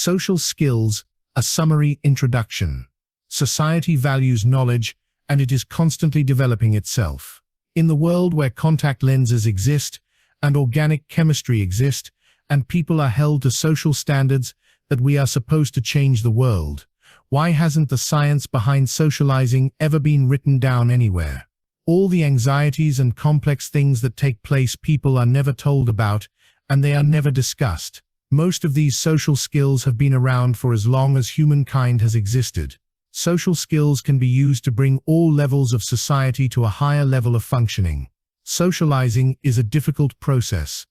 Social skills, a summary introduction. Society values knowledge, and it is constantly developing itself. In the world where contact lenses exist, and organic chemistry exist, and people are held to social standards that we are supposed to change the world, why hasn't the science behind socializing ever been written down anywhere? All the anxieties and complex things that take place people are never told about, and they are never discussed. Most of these social skills have been around for as long as humankind has existed. Social skills can be used to bring all levels of society to a higher level of functioning. Socializing is a difficult process,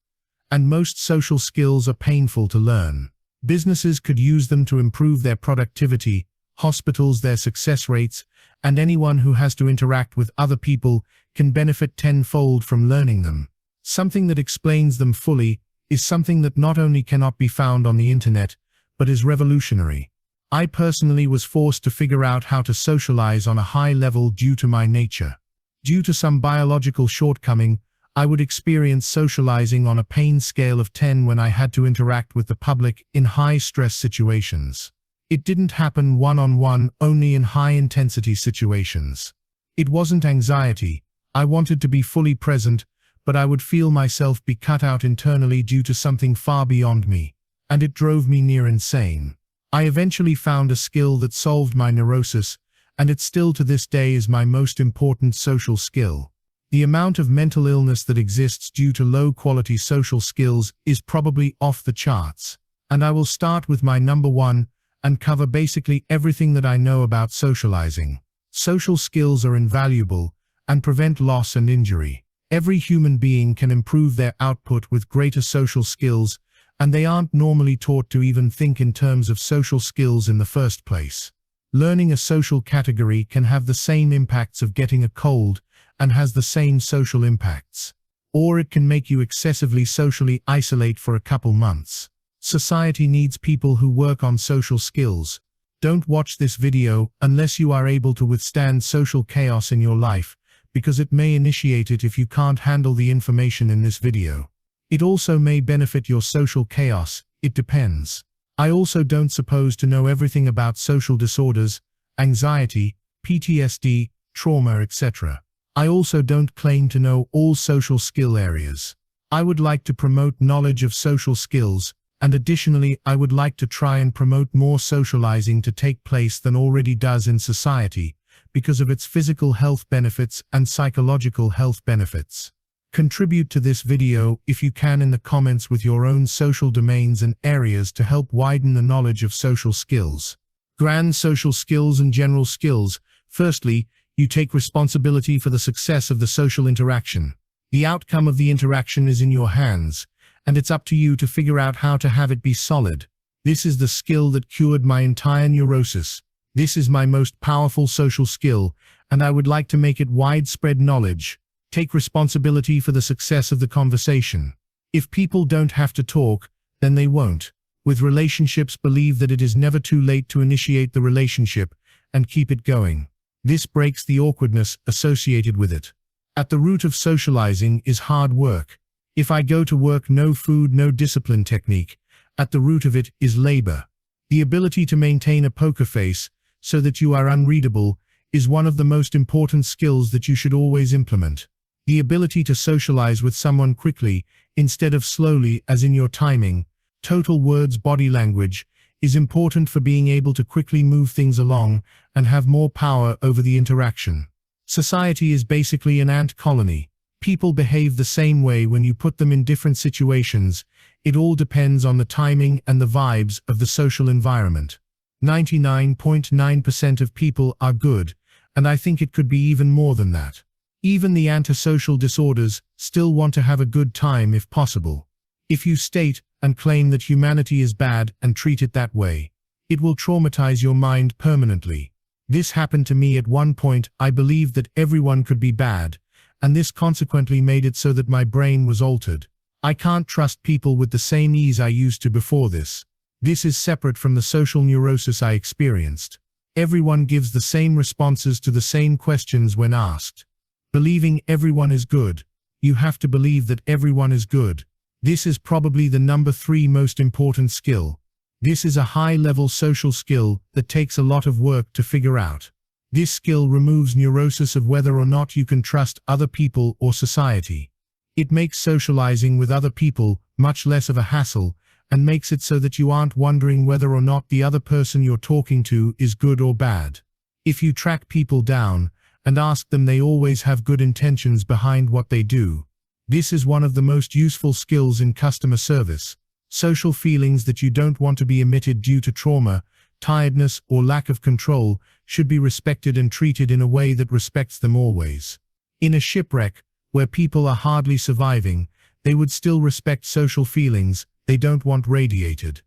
and most social skills are painful to learn. Businesses could use them to improve their productivity, hospitals their success rates, and anyone who has to interact with other people can benefit tenfold from learning them. Something that explains them fully is something that not only cannot be found on the internet, but is revolutionary. I personally was forced to figure out how to socialize on a high level due to my nature. Due to some biological shortcoming, I would experience socializing on a pain scale of 10 when I had to interact with the public in high-stress situations. It didn't happen one-on-one, only in high-intensity situations. It wasn't anxiety. I wanted to be fully present, but I would feel myself be cut out internally due to something far beyond me, and it drove me near insane. I eventually found a skill that solved my neurosis, and it still to this day is my most important social skill. The amount of mental illness that exists due to low-quality social skills is probably off the charts, and I will start with my number one and cover basically everything that I know about socializing. Social skills are invaluable and prevent loss and injury. Every human being can improve their output with greater social skills, and they aren't normally taught to even think in terms of social skills in the first place. Learning a social category can have the same impacts of getting a cold and has the same social impacts. Or it can make you excessively socially isolate for a couple months. Society needs people who work on social skills. Don't watch this video unless you are able to withstand social chaos in your life, because it may initiate it if you can't handle the information in this video. It also may benefit your social chaos, it depends. I also don't suppose to know everything about social disorders, anxiety, PTSD, trauma, etc. I also don't claim to know all social skill areas. I would like to promote knowledge of social skills, and additionally I would like to try and promote more socializing to take place than already does in society, because of its physical health benefits and psychological health benefits. Contribute to this video if you can in the comments with your own social domains and areas to help widen the knowledge of social skills. Grand social skills and general skills. Firstly, you take responsibility for the success of the social interaction. The outcome of the interaction is in your hands, and it's up to you to figure out how to have it be solid. This is the skill that cured my entire neurosis. This is my most powerful social skill, and I would like to make it widespread knowledge. Take responsibility for the success of the conversation. If people don't have to talk, then they won't. With relationships, believe that it is never too late to initiate the relationship and keep it going. This breaks the awkwardness associated with it. At the root of socializing is hard work. If I go to work, no food, no discipline technique. At the root of it is labor. The ability to maintain a poker face so that you are unreadable is one of the most important skills that you should always implement. The ability to socialize with someone quickly instead of slowly, as in your timing, total words, body language, is important for being able to quickly move things along and have more power over the interaction. Society is basically an ant colony. People behave the same way when you put them in different situations. It all depends on the timing and the vibes of the social environment. 99.9% of people are good, and I think it could be even more than that. Even the antisocial disorders still want to have a good time if possible. If you state and claim that humanity is bad and treat it that way, it will traumatize your mind permanently. This happened to me at one point. I believed that everyone could be bad, and this consequently made it so that my brain was altered. I can't trust people with the same ease I used to before this. This is separate from the social neurosis I experienced. Everyone gives the same responses to the same questions when asked. Believing everyone is good. You have to believe that everyone is good. This is probably the number 3 most important skill. This is a high-level social skill that takes a lot of work to figure out. This skill removes neurosis of whether or not you can trust other people or society. It makes socializing with other people much less of a hassle and makes it so that you aren't wondering whether or not the other person you're talking to is good or bad. If you track people down and ask them, they always have good intentions behind what they do. This is one of the most useful skills in customer service. Social feelings that you don't want to be emitted due to trauma, tiredness, or lack of control should be respected and treated in a way that respects them always. In a shipwreck, where people are hardly surviving, they would still respect social feelings they don't want radiated.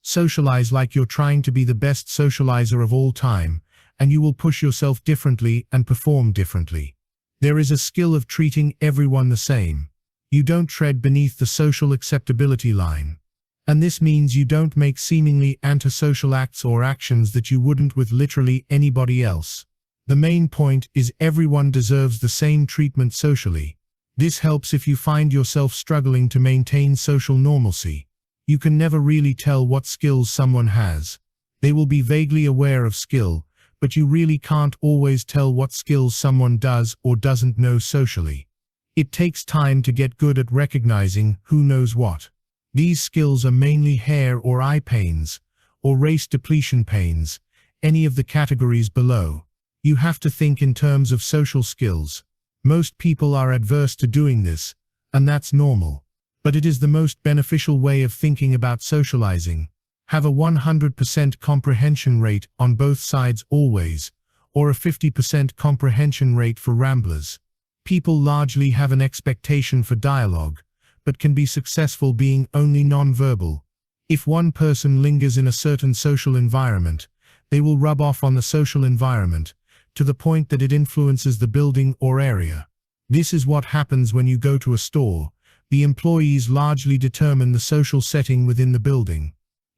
Socialize like you're trying to be the best socializer of all time, and you will push yourself differently and perform differently. There is a skill of treating everyone the same. You don't tread beneath the social acceptability line. And this means you don't make seemingly antisocial acts or actions that you wouldn't with literally anybody else. The main point is everyone deserves the same treatment socially. This helps if you find yourself struggling to maintain social normalcy. You can never really tell what skills someone has. They will be vaguely aware of skill, but you really can't always tell what skills someone does or doesn't know socially. It takes time to get good at recognizing who knows what. These skills are mainly hair or eye pains, or race depletion pains, any of the categories below. You have to think in terms of social skills. Most people are adverse to doing this, and that's normal. But it is the most beneficial way of thinking about socializing. Have a 100% comprehension rate on both sides always, or a 50% comprehension rate for ramblers. People largely have an expectation for dialogue, but can be successful being only non-verbal. If one person lingers in a certain social environment, they will rub off on the social environment, to the point that it influences the building or area. This is what happens when you go to a store. The employees largely determine the social setting within the building.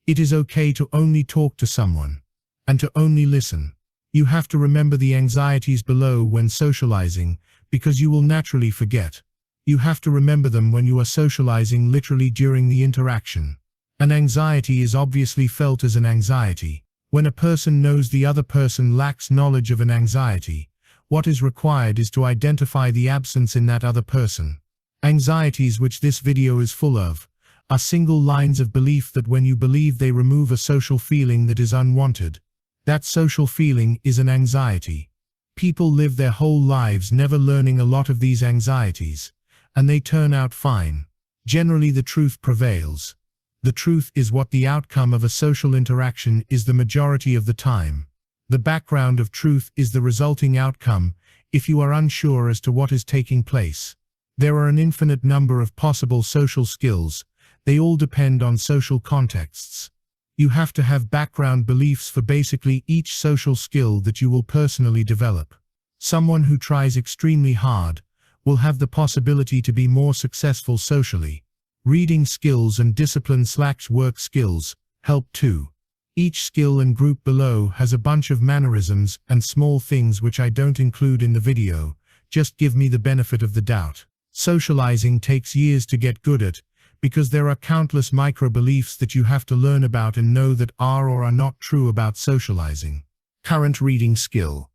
It is okay to only talk to someone, and to only listen. You have to remember the anxieties below when socializing, because you will naturally forget. You have to remember them when you are socializing literally during the interaction. An anxiety is obviously felt as an anxiety. When a person knows the other person lacks knowledge of an anxiety, what is required is to identify the absence in that other person. Anxieties, which this video is full of, are single lines of belief that when you believe they remove a social feeling that is unwanted. That social feeling is an anxiety. People live their whole lives never learning a lot of these anxieties, and they turn out fine. Generally, the truth prevails. The truth is what the outcome of a social interaction is the majority of the time. The background of truth is the resulting outcome if you are unsure as to what is taking place. There are an infinite number of possible social skills. They all depend on social contexts. You have to have background beliefs for basically each social skill that you will personally develop. Someone who tries extremely hard will have the possibility to be more successful socially. Reading skills and discipline/work skills help too. Each skill and group below has a bunch of mannerisms and small things which I don't include in the video. Just give me the benefit of the doubt. Socializing takes years to get good at, because there are countless micro-beliefs that you have to learn about and know that are or are not true about socializing. Current reading skill.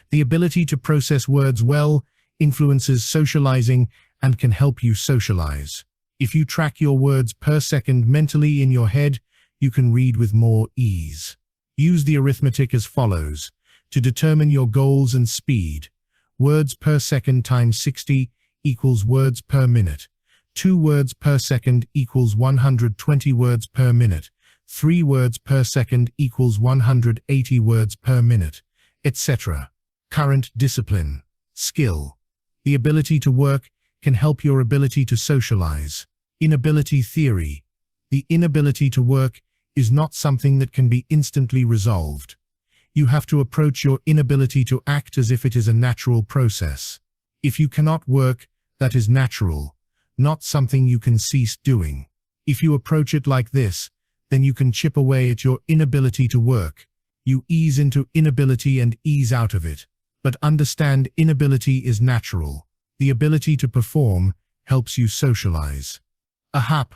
The ability to process words well influences socializing and can help you socialize. If you track your words per second mentally in your head, you can read with more ease. Use the arithmetic as follows to determine your goals and speed. Words per second times 60 equals words per minute. 2 words per second equals 120 words per minute. 3 words per second equals 180 words per minute, etc. Current discipline. Skill. The ability to work can help your ability to socialize. Inability theory. The inability to work is not something that can be instantly resolved. You have to approach your inability to act as if it is a natural process. If you cannot work, that is natural, not something you can cease doing. If you approach it like this, then you can chip away at your inability to work. You ease into inability and ease out of it. But understand, inability is natural. The ability to perform helps you socialize. AHAP,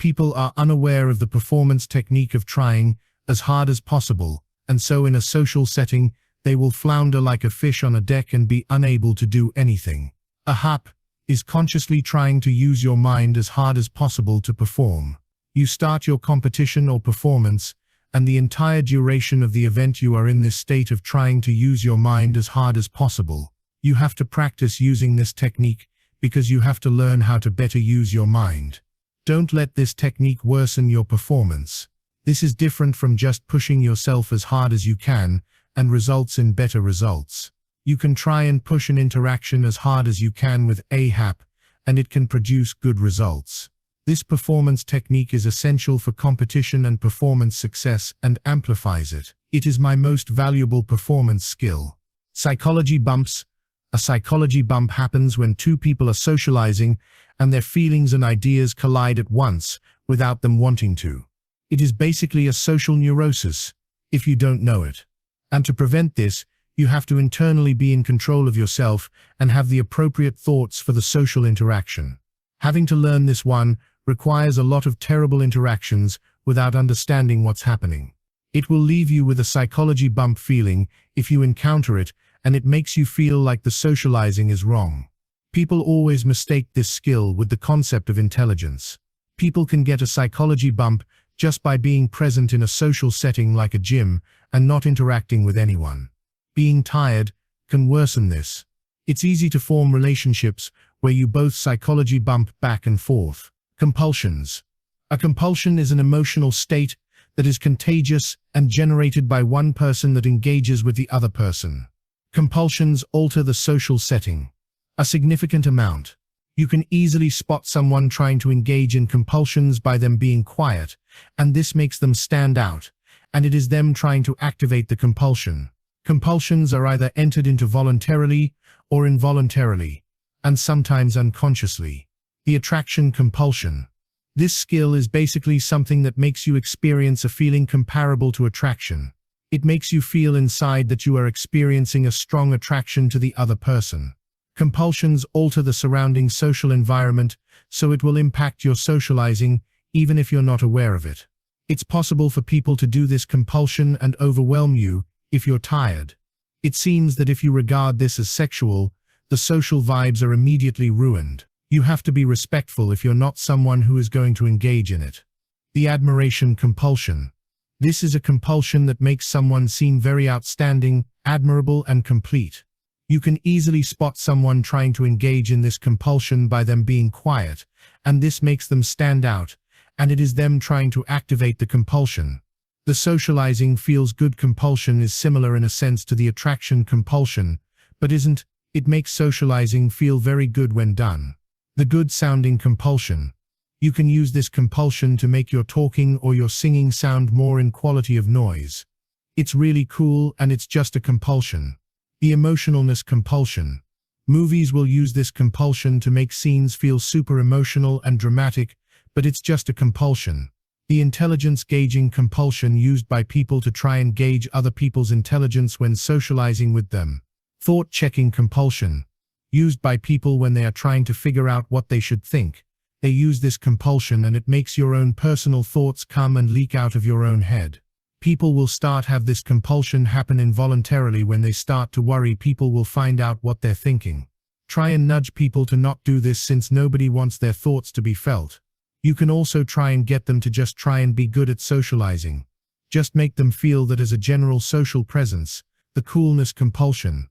People are unaware of the performance technique of trying as hard as possible, and so in a social setting, they will flounder like a fish on a deck and be unable to do anything. A HAP is consciously trying to use your mind as hard as possible to perform. You start your competition or performance, and the entire duration of the event you are in this state of trying to use your mind as hard as possible. You have to practice using this technique because you have to learn how to better use your mind. Don't let this technique worsen your performance. This is different from just pushing yourself as hard as you can and results in better results. You can try and push an interaction as hard as you can with a HAP, and it can produce good results. This performance technique is essential for competition and performance success and amplifies it. It is my most valuable performance skill. Psychology bumps. A psychology bump happens when two people are socializing and their feelings and ideas collide at once without them wanting to. It is basically a social neurosis, if you don't know it. And to prevent this, you have to internally be in control of yourself and have the appropriate thoughts for the social interaction. Having to learn this one requires a lot of terrible interactions without understanding what's happening. It will leave you with a psychology bump feeling if you encounter it, and it makes you feel like the socializing is wrong. People always mistake this skill with the concept of intelligence. People can get a psychology bump just by being present in a social setting like a gym and not interacting with anyone. Being tired can worsen this. It's easy to form relationships where you both psychology bump back and forth. Compulsions. A compulsion is an emotional state that is contagious and generated by one person that engages with the other person. Compulsions alter the social setting a significant amount. You can easily spot someone trying to engage in compulsions by them being quiet, and this makes them stand out, and it is them trying to activate the compulsion. Compulsions are either entered into voluntarily or involuntarily, and sometimes unconsciously. The attraction compulsion. This skill is basically something that makes you experience a feeling comparable to attraction. It makes you feel inside that you are experiencing a strong attraction to the other person. Compulsions alter the surrounding social environment, so it will impact your socializing, even if you're not aware of it. It's possible for people to do this compulsion and overwhelm you if you're tired. It seems that if you regard this as sexual, the social vibes are immediately ruined. You have to be respectful if you're not someone who is going to engage in it. The admiration compulsion. This is a compulsion that makes someone seem very outstanding, admirable, and complete. You can easily spot someone trying to engage in this compulsion by them being quiet, and this makes them stand out, and it is them trying to activate the compulsion. The socializing feels good compulsion is similar in a sense to the attraction compulsion, but isn't. It makes socializing feel very good when done. The good sounding compulsion. You can use this compulsion to make your talking or your singing sound more in quality of noise. It's really cool, and it's just a compulsion. The emotionalness compulsion. Movies will use this compulsion to make scenes feel super emotional and dramatic, but it's just a compulsion. The intelligence gauging compulsion used by people to try and gauge other people's intelligence when socializing with them. Thought checking compulsion. Used by people when they are trying to figure out what they should think. They use this compulsion and it makes your own personal thoughts come and leak out of your own head. People will have this compulsion happen involuntarily when they start to worry people will find out what they're thinking. Try and nudge people to not do this since nobody wants their thoughts to be felt. You can also try and get them to just try and be good at socializing. Just make them feel that as a general social presence, the coolness compulsion.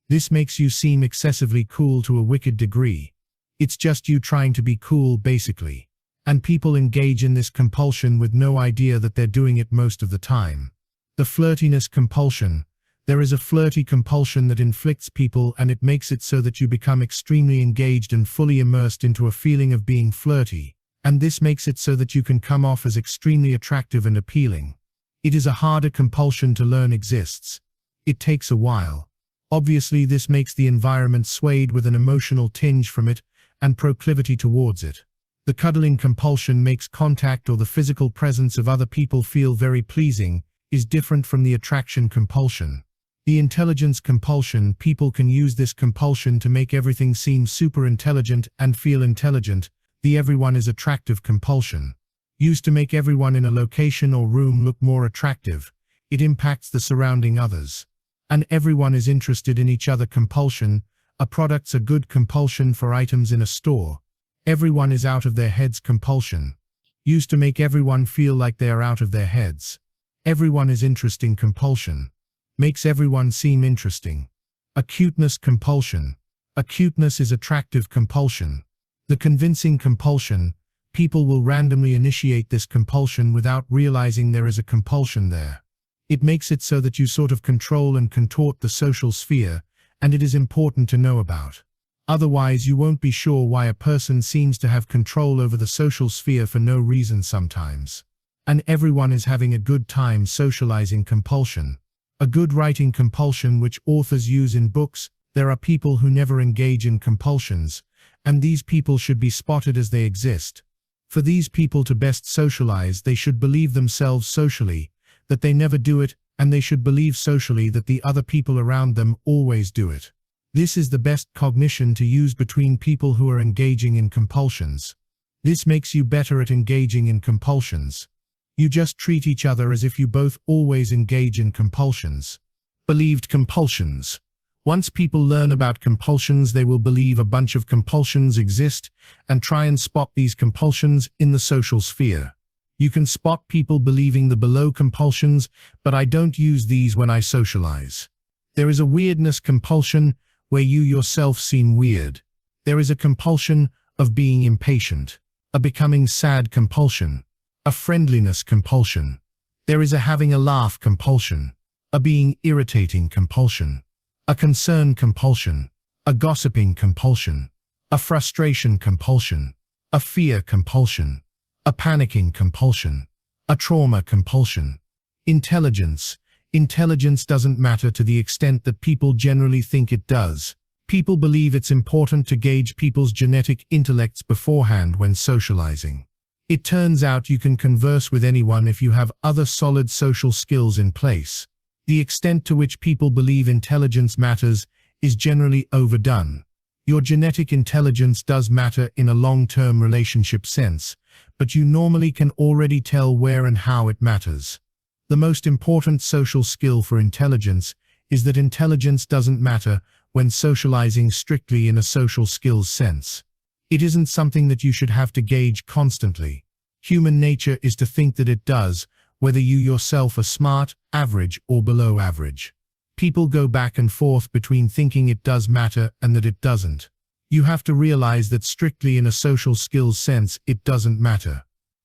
This makes you seem excessively cool to a wicked degree. It's just you trying to be cool basically. And people engage in this compulsion with no idea that they're doing it most of the time. The flirtiness compulsion. There is a flirty compulsion that inflicts people and it makes it so that you become extremely engaged and fully immersed into a feeling of being flirty. And this makes it so that you can come off as extremely attractive and appealing. It is a harder compulsion to learn exists. It takes a while. Obviously this makes the environment swayed with an emotional tinge from it and proclivity towards it. The cuddling compulsion makes contact or the physical presence of other people feel very pleasing, is different from the attraction compulsion. The intelligence compulsion. People can use this compulsion to make everything seem super intelligent and feel intelligent. The everyone is attractive compulsion. Used to make everyone in a location or room look more attractive. It impacts the surrounding others. And everyone is interested in each other. Compulsion. A product's a good compulsion for items in a store. Everyone is out of their heads. Compulsion. Used to make everyone feel like they are out of their heads. Everyone is interesting. Compulsion. Makes everyone seem interesting. Acuteness. Compulsion. Acuteness is attractive. Compulsion. The convincing compulsion. People will randomly initiate this compulsion without realizing there is a compulsion there. It makes it so that you sort of control and contort the social sphere, and it is important to know about. Otherwise, you won't be sure why a person seems to have control over the social sphere for no reason sometimes. And everyone is having a good time socializing. Compulsion. A good writing compulsion which authors use in books. There are people who never engage in compulsions, and these people should be spotted as they exist. For these people to best socialize, they should believe themselves socially, that they never do it, and they should believe socially that the other people around them always do it. This is the best cognition to use between people who are engaging in compulsions. This makes you better at engaging in compulsions. You just treat each other as if you both always engage in compulsions. Believed compulsions. Once people learn about compulsions, they will believe a bunch of compulsions exist and try and spot these compulsions in the social sphere. You can spot people believing the below compulsions, but I don't use these when I socialize. There is a weirdness compulsion where you yourself seem weird. There is a compulsion of being impatient, a becoming sad compulsion, a friendliness compulsion. There is a having a laugh compulsion, a being irritating compulsion, a concern compulsion, a gossiping compulsion, a frustration compulsion, a fear compulsion, a panicking compulsion, a trauma compulsion. Intelligence. Intelligence doesn't matter to the extent that people generally think it does. People believe it's important to gauge people's genetic intellects beforehand when socializing. It turns out you can converse with anyone if you have other solid social skills in place. The extent to which people believe intelligence matters is generally overdone. Your genetic intelligence does matter in a long-term relationship sense, but you normally can already tell where and how it matters. The most important social skill for intelligence is that intelligence doesn't matter when socializing strictly in a social skills sense. It isn't something that you should have to gauge constantly. Human nature is to think that it does, whether you yourself are smart, average, or below average. People go back and forth between thinking it does matter and that it doesn't. You have to realize that strictly in a social skills sense, it doesn't matter.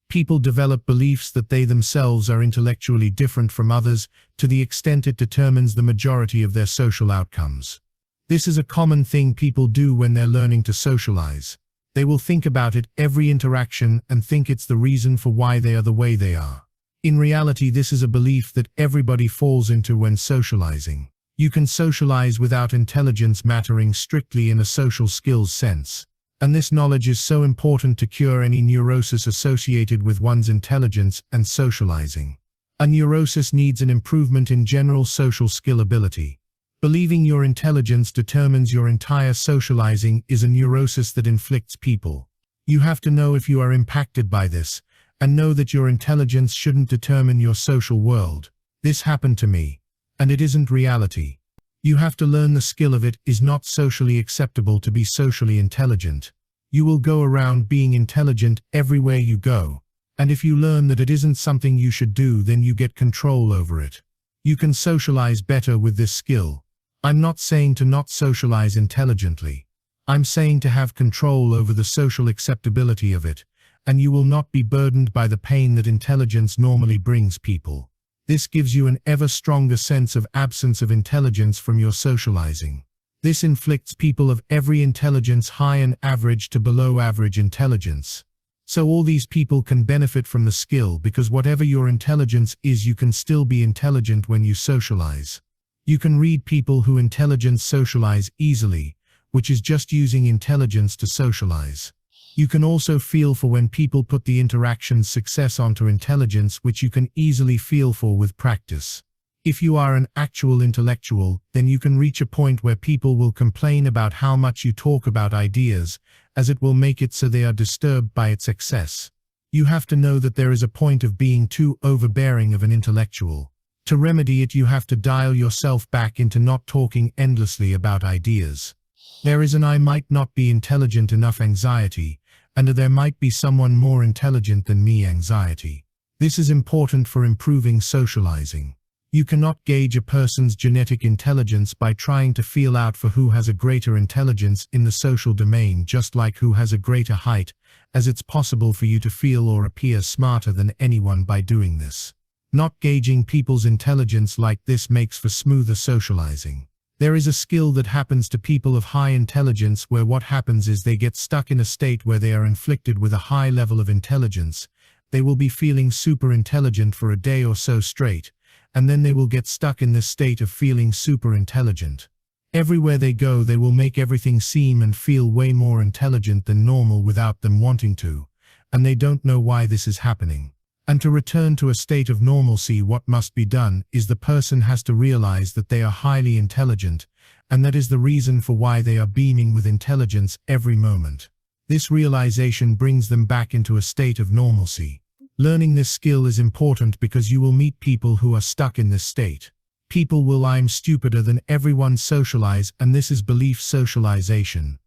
People develop beliefs that they themselves are intellectually different from others to the extent it determines the majority of their social outcomes. This is a common thing people do when they're learning to socialize. They will think about it every interaction and think it's the reason for why they are the way they are. In reality, this is a belief that everybody falls into when socializing. You can socialize without intelligence mattering strictly in a social skills sense. And this knowledge is so important to cure any neurosis associated with one's intelligence and socializing. A neurosis needs an improvement in general social skill ability. Believing your intelligence determines your entire socializing is a neurosis that inflicts people. You have to know if you are impacted by this, and know that your intelligence shouldn't determine your social world. This happened to me, and it isn't reality. You have to learn the skill of it. Is not socially acceptable to be socially intelligent. You will go around being intelligent everywhere you go, and if you learn that it isn't something you should do, then you get control over it. You can socialize better with this skill. I'm not saying to not socialize intelligently. I'm saying to have control over the social acceptability of it, and you will not be burdened by the pain that intelligence normally brings people. This gives you an ever stronger sense of absence of intelligence from your socializing. This inflicts people of every intelligence, high and average to below average intelligence. So all these people can benefit from the skill, because whatever your intelligence is, you can still be intelligent when you socialize. You can read people who intelligence socialize easily, which is just using intelligence to socialize. You can also feel for when people put the interaction's success onto intelligence, which you can easily feel for with practice. If you are an actual intellectual, then you can reach a point where people will complain about how much you talk about ideas, as it will make it so they are disturbed by its excess. You have to know that there is a point of being too overbearing of an intellectual. To remedy it, you have to dial yourself back into not talking endlessly about ideas. There is an I might not be intelligent enough anxiety, and a there might be someone more intelligent than me anxiety. This is important for improving socializing. You cannot gauge a person's genetic intelligence by trying to feel out for who has a greater intelligence in the social domain, just like who has a greater height, as it's possible for you to feel or appear smarter than anyone by doing this. Not gauging people's intelligence like this makes for smoother socializing. There is a skill that happens to people of high intelligence where what happens is they get stuck in a state where they are inflicted with a high level of intelligence. They will be feeling super intelligent for a day or so straight, and then they will get stuck in this state of feeling super intelligent. Everywhere they go, they will make everything seem and feel way more intelligent than normal without them wanting to, and they don't know why this is happening. And to return to a state of normalcy, what must be done is the person has to realize that they are highly intelligent, and that is the reason for why they are beaming with intelligence every moment. This realization brings them back into a state of normalcy. Learning this skill is important because you will meet people who are stuck in this state. People will "I'm stupider than everyone" socialize, and this is belief socialization.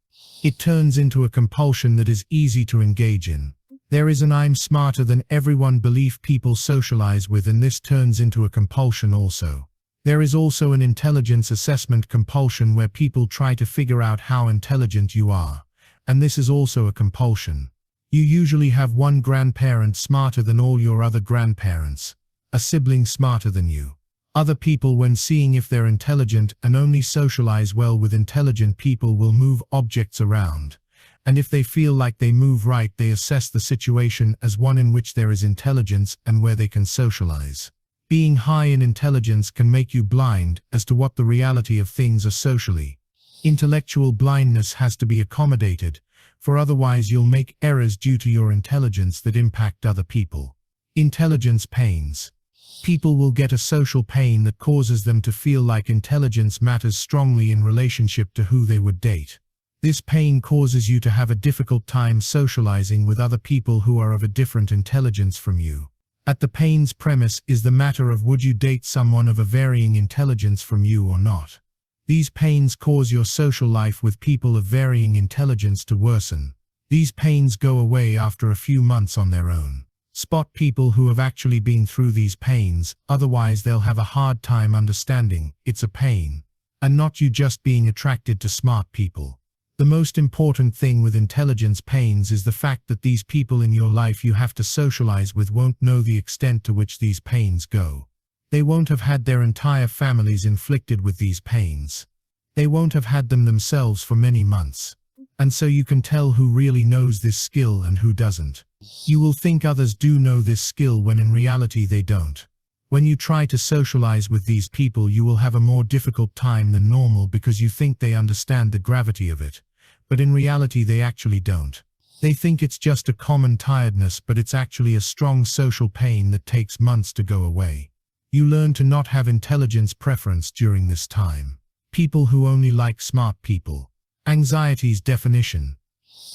It turns into a compulsion that is easy to engage in. There is an "I'm smarter than everyone" belief people socialize with, and this turns into a compulsion also. There is also an intelligence assessment compulsion where people try to figure out how intelligent you are, and this is also a compulsion. You usually have one grandparent smarter than all your other grandparents, a sibling smarter than you. Other people, when seeing if they're intelligent and only socialize well with intelligent people, will move objects around, and if they feel like they move right, they assess the situation as one in which there is intelligence and where they can socialize. Being high in intelligence can make you blind as to what the reality of things are socially. Intellectual blindness has to be accommodated, for otherwise you'll make errors due to your intelligence that impact other people. Intelligence pains. People will get a social pain that causes them to feel like intelligence matters strongly in relationship to who they would date. This pain causes you to have a difficult time socializing with other people who are of a different intelligence from you. At the pain's premise is the matter of would you date someone of a varying intelligence from you or not. These pains cause your social life with people of varying intelligence to worsen. These pains go away after a few months on their own. Spot people who have actually been through these pains, otherwise they'll have a hard time understanding it's a pain, and not you just being attracted to smart people. The most important thing with intelligence pains is the fact that these people in your life you have to socialize with won't know the extent to which these pains go. They won't have had their entire families inflicted with these pains. They won't have had them themselves for many months. And so you can tell who really knows this skill and who doesn't. You will think others do know this skill when in reality they don't. When you try to socialize with these people, you will have a more difficult time than normal because you think they understand the gravity of it, but in reality they actually don't. They think it's just a common tiredness, but it's actually a strong social pain that takes months to go away. You learn to not have intelligence preference during this time. People who only like smart people. Anxiety's definition.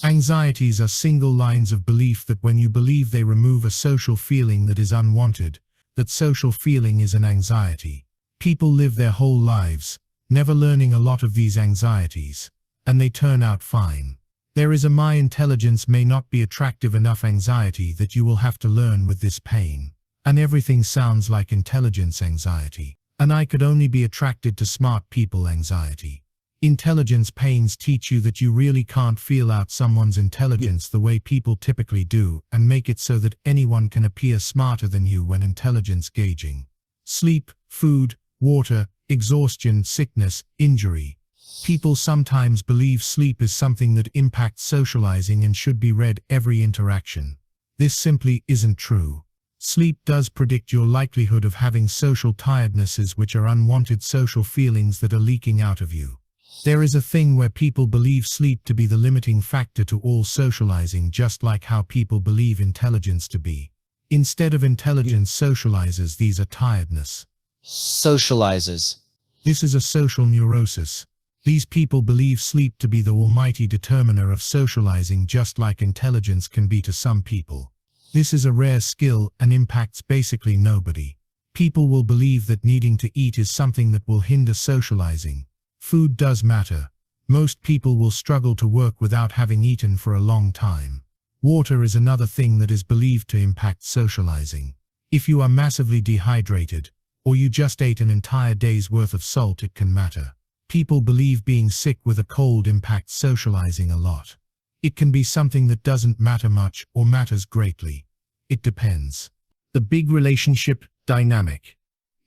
Anxieties are single lines of belief that when you believe they remove a social feeling that is unwanted, that social feeling is an anxiety. People live their whole lives, never learning a lot of these anxieties, and they turn out fine. There is a "my intelligence may not be attractive enough" anxiety that you will have to learn with this pain. And everything sounds like intelligence anxiety. And "I could only be attracted to smart people" anxiety. Intelligence pains teach you that you really can't feel out someone's intelligence the way people typically do, and make it so that anyone can appear smarter than you when intelligence gauging. Sleep, food, water, exhaustion, sickness, injury. People sometimes believe sleep is something that impacts socializing and should be read every interaction. This simply isn't true. Sleep does predict your likelihood of having social tirednesses, which are unwanted social feelings that are leaking out of you. There is a thing where people believe sleep to be the limiting factor to all socializing, just like how people believe intelligence to be. Instead of intelligence socializes, these are tiredness. Socializes. This is a social neurosis. These people believe sleep to be the almighty determiner of socializing, just like intelligence can be to some people. This is a rare skill and impacts basically nobody. People will believe that needing to eat is something that will hinder socializing. Food does matter. Most people will struggle to work without having eaten for a long time. Water is another thing that is believed to impact socializing. If you are massively dehydrated, or you just ate an entire day's worth of salt, it can matter. People believe being sick with a cold impacts socializing a lot. It can be something that doesn't matter much or matters greatly. It depends. The big relationship dynamic.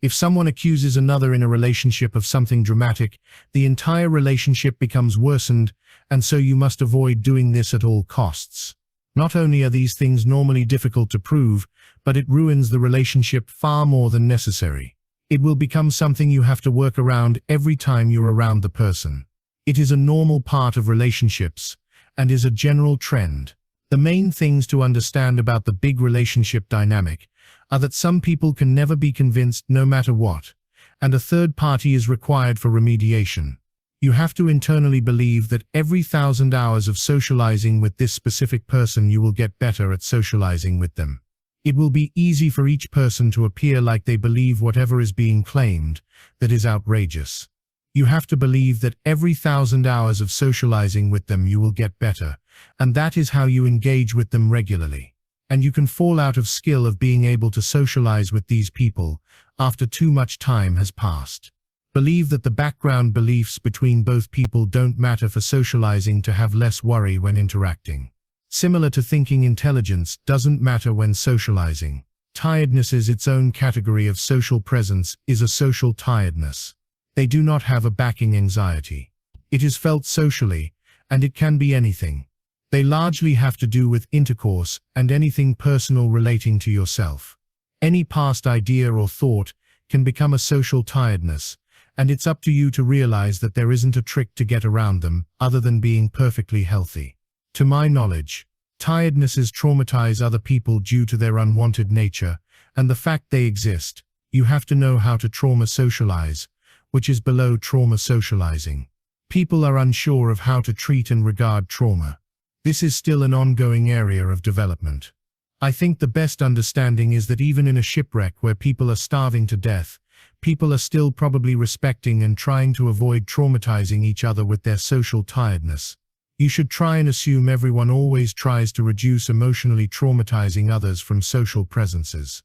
If someone accuses another in a relationship of something dramatic, the entire relationship becomes worsened, and so you must avoid doing this at all costs. Not only are these things normally difficult to prove, but it ruins the relationship far more than necessary. It will become something you have to work around every time you're around the person. It is a normal part of relationships, and is a general trend. The main things to understand about the big relationship dynamic are that some people can never be convinced no matter what, and a third party is required for remediation. You have to internally believe that every 1,000 hours of socializing with this specific person you will get better at socializing with them. It will be easy for each person to appear like they believe whatever is being claimed that is outrageous. You have to believe that every 1,000 hours of socializing with them you will get better, and that is how you engage with them regularly. And you can fall out of skill of being able to socialize with these people after too much time has passed. Believe that the background beliefs between both people don't matter for socializing to have less worry when interacting. Similar to thinking intelligence doesn't matter when socializing. Tiredness is its own category of social presence, is a social tiredness. They do not have a backing anxiety. It is felt socially, and it can be anything. They largely have to do with intercourse and anything personal relating to yourself. Any past idea or thought can become a social tiredness, and it's up to you to realize that there isn't a trick to get around them other than being perfectly healthy. To my knowledge, tirednesses traumatize other people due to their unwanted nature and the fact they exist. You have to know how to trauma socialize, which is below trauma socializing. People are unsure of how to treat and regard trauma. This is still an ongoing area of development. I think the best understanding is that even in a shipwreck where people are starving to death, people are still probably respecting and trying to avoid traumatizing each other with their social tiredness. You should try and assume everyone always tries to reduce emotionally traumatizing others from social presences.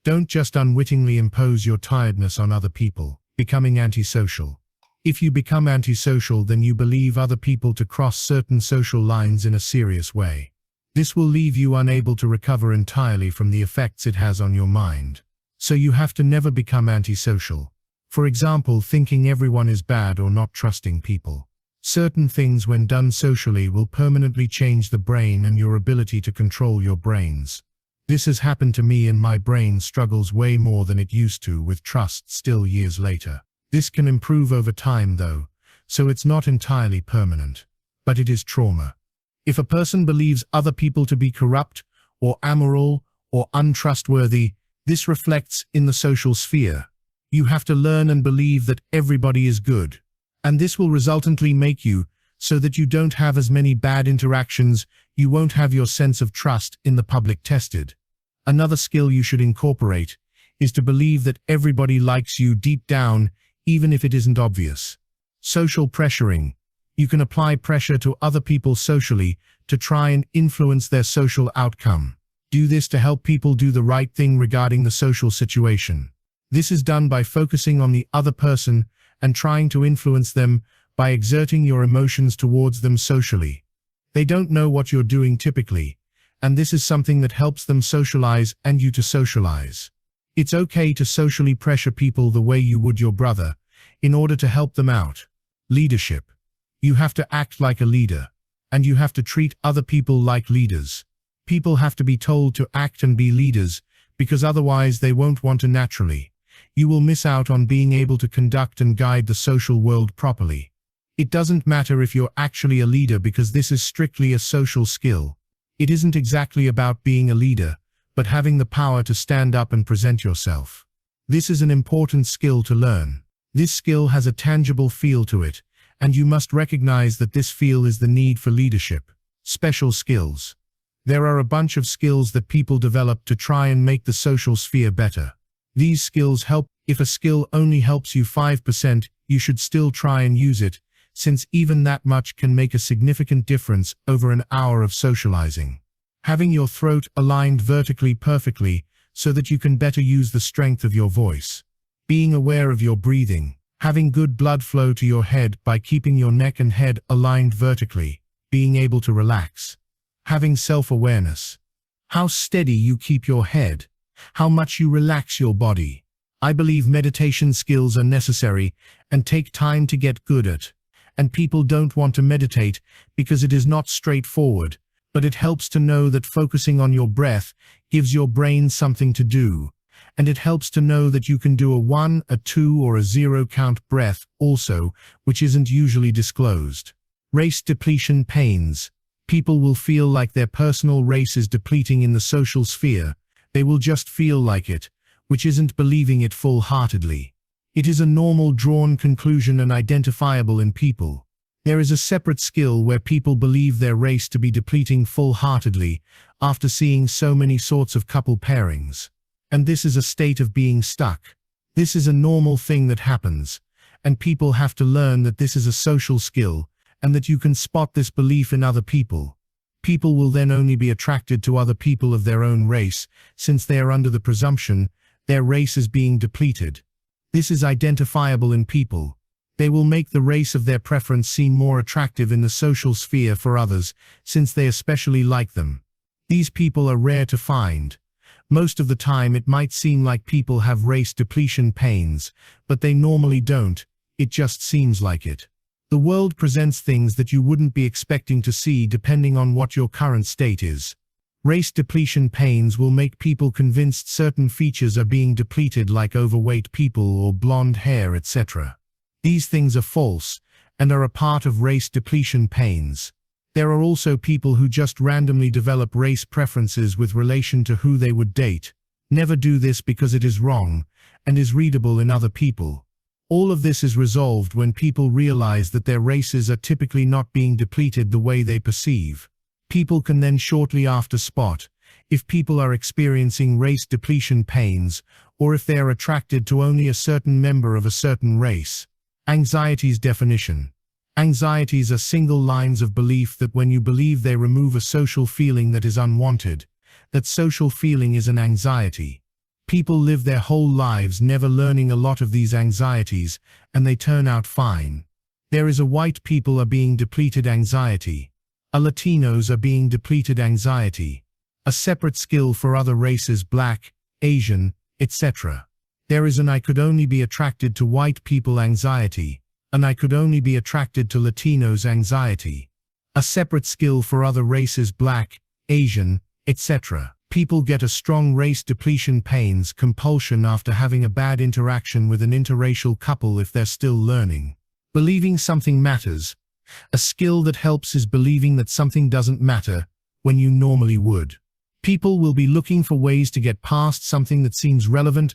Don't just unwittingly impose your tiredness on other people, becoming antisocial. If you become antisocial, then you believe other people to cross certain social lines in a serious way. This will leave you unable to recover entirely from the effects it has on your mind. So you have to never become antisocial. For example, thinking everyone is bad or not trusting people. Certain things when done socially will permanently change the brain and your ability to control your brains. This has happened to me, and my brain struggles way more than it used to with trust still years later. This can improve over time though, so it's not entirely permanent. But it is trauma. If a person believes other people to be corrupt, or amoral, or untrustworthy, this reflects in the social sphere. You have to learn and believe that everybody is good. And this will resultantly make you so that you don't have as many bad interactions. You won't have your sense of trust in the public tested. Another skill you should incorporate is to believe that everybody likes you deep down, even if it isn't obvious. Social pressuring. You can apply pressure to other people socially to try and influence their social outcome. Do this to help people do the right thing regarding the social situation. This is done by focusing on the other person and trying to influence them by exerting your emotions towards them socially. They don't know what you're doing typically, and this is something that helps them socialize and you to socialize. It's okay to socially pressure people the way you would your brother, in order to help them out. Leadership. You have to act like a leader, and you have to treat other people like leaders. People have to be told to act and be leaders, because otherwise they won't want to naturally. You will miss out on being able to conduct and guide the social world properly. It doesn't matter if you're actually a leader, because this is strictly a social skill. It isn't exactly about being a leader, but having the power to stand up and present yourself. This is an important skill to learn. This skill has a tangible feel to it, and you must recognize that this feel is the need for leadership. Special skills. There are a bunch of skills that people develop to try and make the social sphere better. These skills help. If a skill only helps you 5%, you should still try and use it, since even that much can make a significant difference over an hour of socializing. Having your throat aligned vertically perfectly so that you can better use the strength of your voice. Being aware of your breathing. Having good blood flow to your head by keeping your neck and head aligned vertically. Being able to relax. Having self-awareness. How steady you keep your head. How much you relax your body. I believe meditation skills are necessary and take time to get good at. And people don't want to meditate because it is not straightforward, but it helps to know that focusing on your breath gives your brain something to do. And it helps to know that you can do a 1, a 2, or a 0 count breath also, which isn't usually disclosed. Race depletion pains. People will feel like their personal race is depleting in the social sphere. They will just feel like it, which isn't believing it full-heartedly. It is a normal drawn conclusion and identifiable in people. There is a separate skill where people believe their race to be depleting full-heartedly after seeing so many sorts of couple pairings. And this is a state of being stuck. This is a normal thing that happens, and people have to learn that this is a social skill, and that you can spot this belief in other people. People will then only be attracted to other people of their own race, since they are under the presumption their race is being depleted. This is identifiable in people. They will make the race of their preference seem more attractive in the social sphere for others, since they especially like them. These people are rare to find. Most of the time it might seem like people have race depletion pains, but they normally don't. It just seems like it. The world presents things that you wouldn't be expecting to see depending on what your current state is. Race depletion pains will make people convinced certain features are being depleted, like overweight people or blonde hair, etc. These things are false and are a part of race depletion pains. There are also people who just randomly develop race preferences with relation to who they would date. Never do this because it is wrong and is readable in other people. All of this is resolved when people realize that their races are typically not being depleted the way they perceive. People can then shortly after spot if people are experiencing race depletion pains or if they are attracted to only a certain member of a certain race. Anxiety's definition. Anxieties are single lines of belief that when you believe they remove a social feeling that is unwanted, that social feeling is an anxiety. People live their whole lives never learning a lot of these anxieties, and they turn out fine. There is a white people are being depleted anxiety. A Latinos are being depleted anxiety. A separate skill for other races, Black, Asian, etc. There is an I could only be attracted to white people anxiety, and I could only be attracted to Latinos anxiety. A separate skill for other races, Black, Asian, etc. People get a strong race depletion pains compulsion after having a bad interaction with an interracial couple if they're still learning. Believing something matters. A skill that helps is believing that something doesn't matter when you normally would. People will be looking for ways to get past something that seems relevant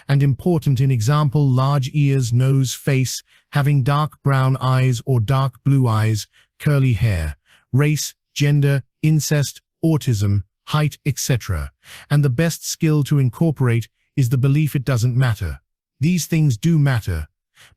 and important, in example, large ears, nose, face, having dark brown eyes or dark blue eyes, curly hair, race, gender, incest, autism, height, etc. And the best skill to incorporate is the belief it doesn't matter. These things do matter,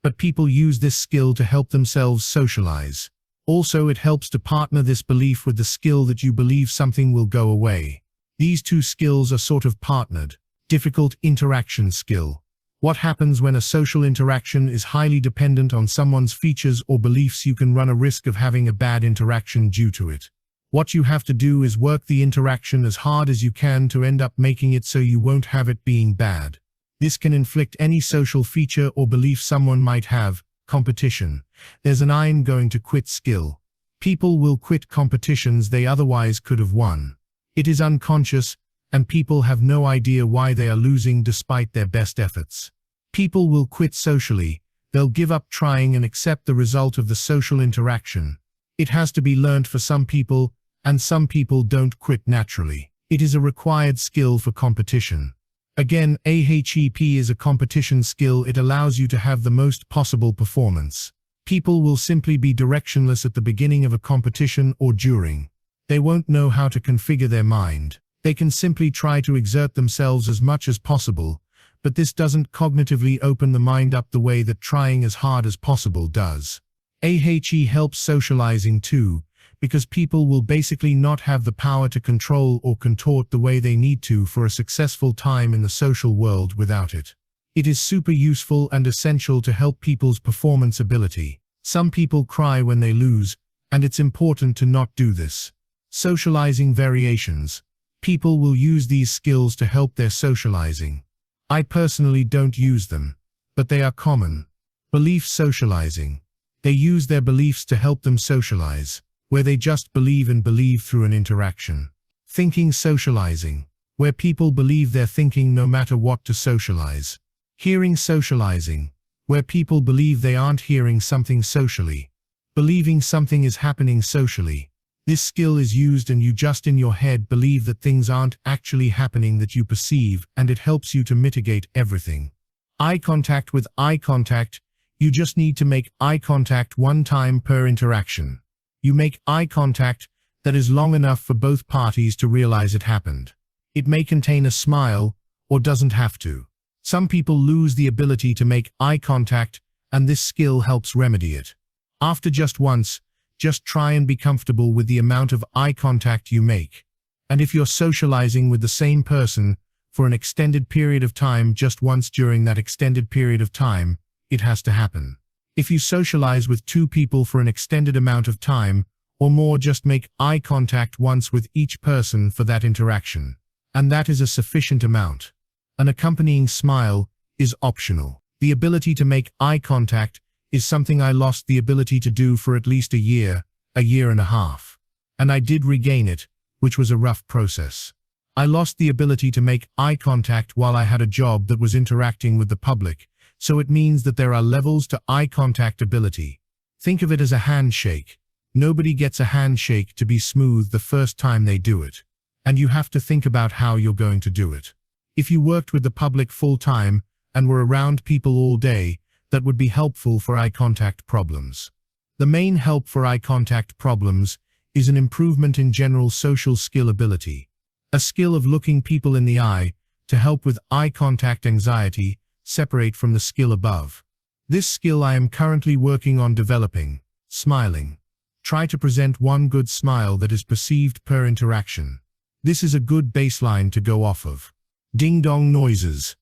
but people use this skill to help themselves socialize. Also, it helps to partner this belief with the skill that you believe something will go away. These two skills are sort of partnered. Difficult interaction skill. What happens when a social interaction is highly dependent on someone's features or beliefs? You can run a risk of having a bad interaction due to it. What you have to do is work the interaction as hard as you can to end up making it so you won't have it being bad. This can inflict any social feature or belief someone might have. Competition. There's an I'm going to quit skill. People will quit competitions they otherwise could have won. It is unconscious, and people have no idea why they are losing despite their best efforts. People will quit socially. They'll give up trying and accept the result of the social interaction. It has to be learned for some people, and some people don't quit naturally. It is a required skill for competition. Again, AHEP is a competition skill. It allows you to have the most possible performance. People will simply be directionless at the beginning of a competition or during. They won't know how to configure their mind. They can simply try to exert themselves as much as possible, but this doesn't cognitively open the mind up the way that trying as hard as possible does. AHE helps socializing too, because people will basically not have the power to control or contort the way they need to for a successful time in the social world without it. It is super useful and essential to help people's performance ability. Some people cry when they lose, and it's important to not do this. Socializing variations. People will use these skills to help their socializing. I personally don't use them, but they are common. Belief socializing. They use their beliefs to help them socialize, where they just believe and believe through an interaction. Thinking socializing, where people believe they're thinking no matter what to socialize. Hearing socializing, where people believe they aren't hearing something socially. Believing something is happening socially. This skill is used and you just in your head believe that things aren't actually happening that you perceive, and it helps you to mitigate everything. Eye contact. With eye contact, you just need to make eye contact one time per interaction. You make eye contact that is long enough for both parties to realize it happened. It may contain a smile, or doesn't have to. Some people lose the ability to make eye contact, and this skill helps remedy it. After just once, just try and be comfortable with the amount of eye contact you make. And if you're socializing with the same person for an extended period of time, just once during that extended period of time, it has to happen. If you socialize with two people for an extended amount of time or more, just make eye contact once with each person for that interaction. And that is a sufficient amount. An accompanying smile is optional. The ability to make eye contact is something I lost the ability to do for at least a year and a half. And I did regain it, which was a rough process. I lost the ability to make eye contact while I had a job that was interacting with the public, so it means that there are levels to eye contact ability. Think of it as a handshake. Nobody gets a handshake to be smooth the first time they do it. And you have to think about how you're going to do it. If you worked with the public full time and were around people all day, that would be helpful for eye contact problems. The main help for eye contact problems is an improvement in general social skill ability. A skill of looking people in the eye to help with eye contact anxiety, separate from the skill above. This skill I am currently working on developing. Smiling. Try to present one good smile that is perceived per interaction. This is a good baseline to go off of. Ding-dong noises.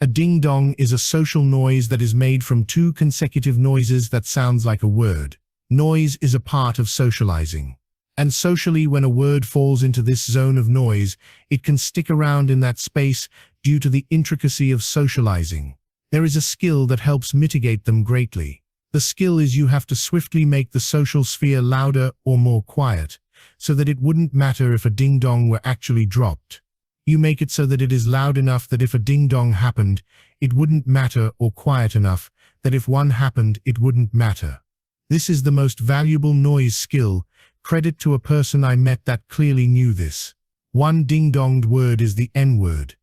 A ding-dong is a social noise that is made from two consecutive noises that sounds like a word. Noise is a part of socializing. And socially, when a word falls into this zone of noise, it can stick around in that space due to the intricacy of socializing. There is a skill that helps mitigate them greatly. The skill is you have to swiftly make the social sphere louder or more quiet, so that it wouldn't matter if a ding-dong were actually dropped. You make it so that it is loud enough that if a ding-dong happened, it wouldn't matter, or quiet enough that if one happened, it wouldn't matter. This is the most valuable noise skill. Credit to a person I met that clearly knew this. One ding-donged word is the N-word.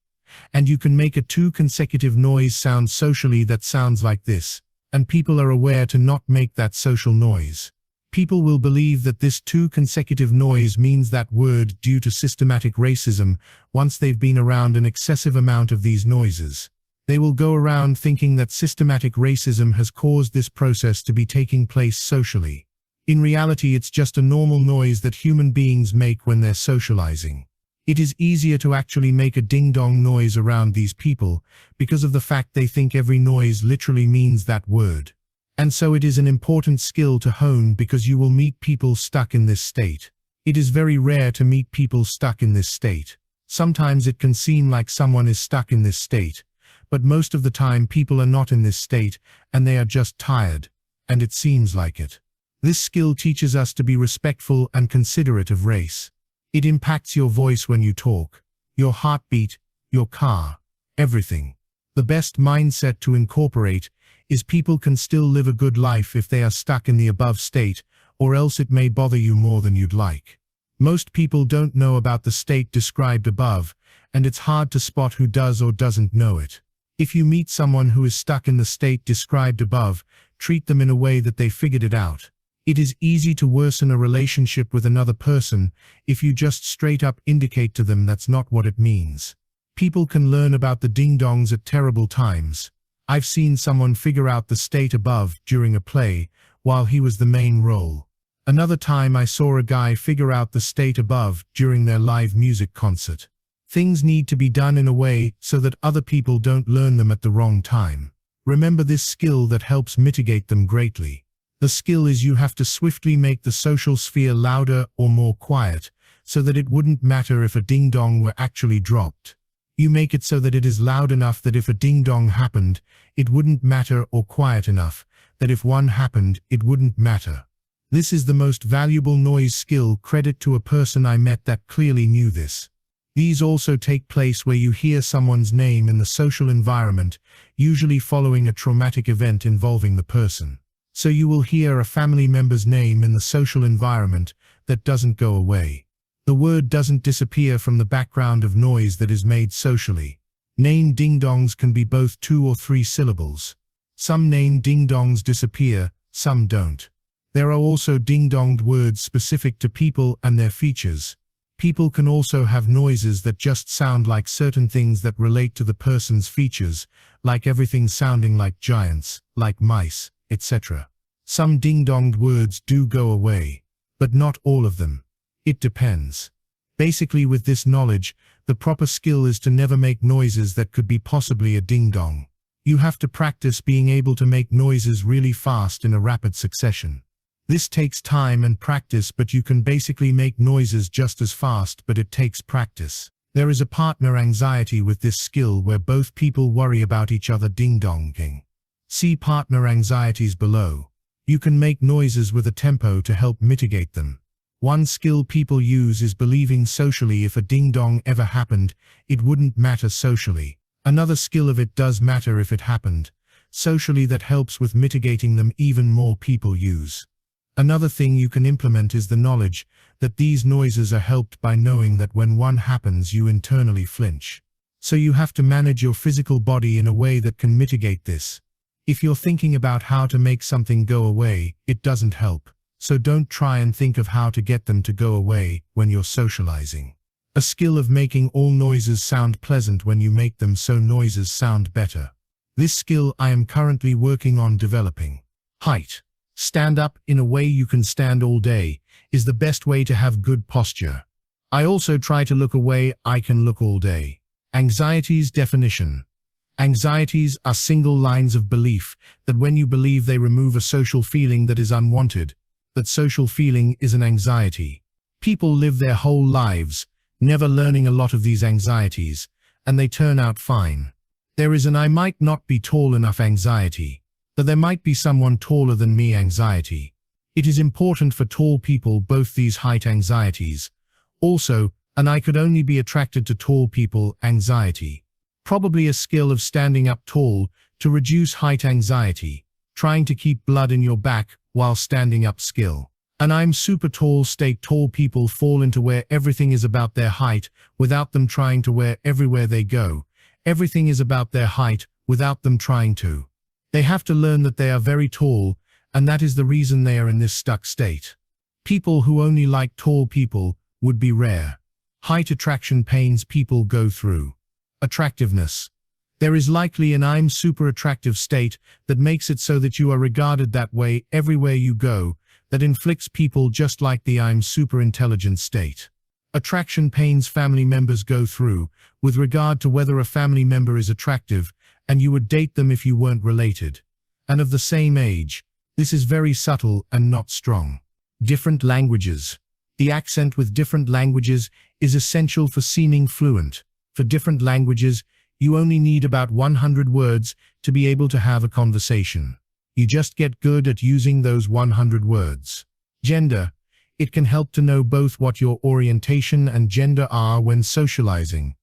And you can make a two consecutive noise sound socially that sounds like this, and people are aware to not make that social noise. People will believe that this two consecutive noise means that word due to systematic racism once they've been around an excessive amount of these noises. They will go around thinking that systematic racism has caused this process to be taking place socially. In reality, it's just a normal noise that human beings make when they're socializing. It is easier to actually make a ding-dong noise around these people because of the fact they think every noise literally means that word. And so it is an important skill to hone because you will meet people stuck in this state. It is very rare to meet people stuck in this state. Sometimes it can seem like someone is stuck in this state, but most of the time people are not in this state and they are just tired, and it seems like it. This skill teaches us to be respectful and considerate of race. It impacts your voice when you talk, your heartbeat, your car, everything. The best mindset to incorporate is people can still live a good life if they are stuck in the above state, or else it may bother you more than you'd like. Most people don't know about the state described above, and it's hard to spot who does or doesn't know it. If you meet someone who is stuck in the state described above, treat them in a way that they figured it out. It is easy to worsen a relationship with another person if you just straight up indicate to them that's not what it means. People can learn about the ding-dongs at terrible times. I've seen someone figure out the state above during a play while he was the main role. Another time I saw a guy figure out the state above during their live music concert. Things need to be done in a way so that other people don't learn them at the wrong time. Remember this skill that helps mitigate them greatly. The skill is you have to swiftly make the social sphere louder or more quiet, so that it wouldn't matter if a ding-dong were actually dropped. You make it so that it is loud enough that if a ding-dong happened, it wouldn't matter, or quiet enough that if one happened, it wouldn't matter. This is the most valuable noise skill. Credit to a person I met that clearly knew this. These also take place where you hear someone's name in the social environment, usually following a traumatic event involving the person. So you will hear a family member's name in the social environment that doesn't go away. The word doesn't disappear from the background of noise that is made socially. Name ding-dongs can be both 2 or 3 syllables. Some name ding-dongs disappear, some don't. There are also ding-donged words specific to people and their features. People can also have noises that just sound like certain things that relate to the person's features, like everything sounding like giants, like mice, etc. Some ding-donged words do go away, but not all of them. It depends. Basically, with this knowledge, the proper skill is to never make noises that could be possibly a ding-dong. You have to practice being able to make noises really fast in a rapid succession. This takes time and practice, but you can basically make noises just as fast, but it takes practice. There is a partner anxiety with this skill where both people worry about each other ding-donging. See partner anxieties below. You can make noises with a tempo to help mitigate them. One skill people use is believing socially if a ding-dong ever happened, it wouldn't matter socially. Another skill of it does matter if it happened. Socially, that helps with mitigating them. Even more people use. Another thing you can implement is the knowledge that these noises are helped by knowing that when one happens you internally flinch. So you have to manage your physical body in a way that can mitigate this. If you're thinking about how to make something go away, it doesn't help. So don't try and think of how to get them to go away when you're socializing. A skill of making all noises sound pleasant when you make them so noises sound better. This skill I am currently working on developing. Height. Stand up in a way you can stand all day is the best way to have good posture. I also try to look away I can look all day. Anxieties definition. Anxieties are single lines of belief that when you believe they remove a social feeling that is unwanted, that social feeling is an anxiety. People live their whole lives, never learning a lot of these anxieties, and they turn out fine. There is an I might not be tall enough anxiety, that there might be someone taller than me anxiety. It is important for tall people both these height anxieties. Also, and I could only be attracted to tall people anxiety. Probably a skill of standing up tall to reduce height anxiety, trying to keep blood in your back while standing up skill. And I'm super tall state. Tall people fall into where everything is about their height without them trying to, where everywhere they go, everything is about their height without them trying to. They have to learn that they are very tall, and that is the reason they are in this stuck state. People who only like tall people would be rare. Height attraction pains people go through. Attractiveness. There is likely an I'm super attractive state that makes it so that you are regarded that way everywhere you go, that inflicts people just like the I'm super intelligent state. Attraction pains family members go through, with regard to whether a family member is attractive, and you would date them if you weren't related, and of the same age. This is very subtle and not strong. Different languages. The accent with different languages is essential for seeming fluent. For different languages, you only need about 100 words to be able to have a conversation. You just get good at using those 100 words. Gender. It can help to know both what your orientation and gender are when socializing.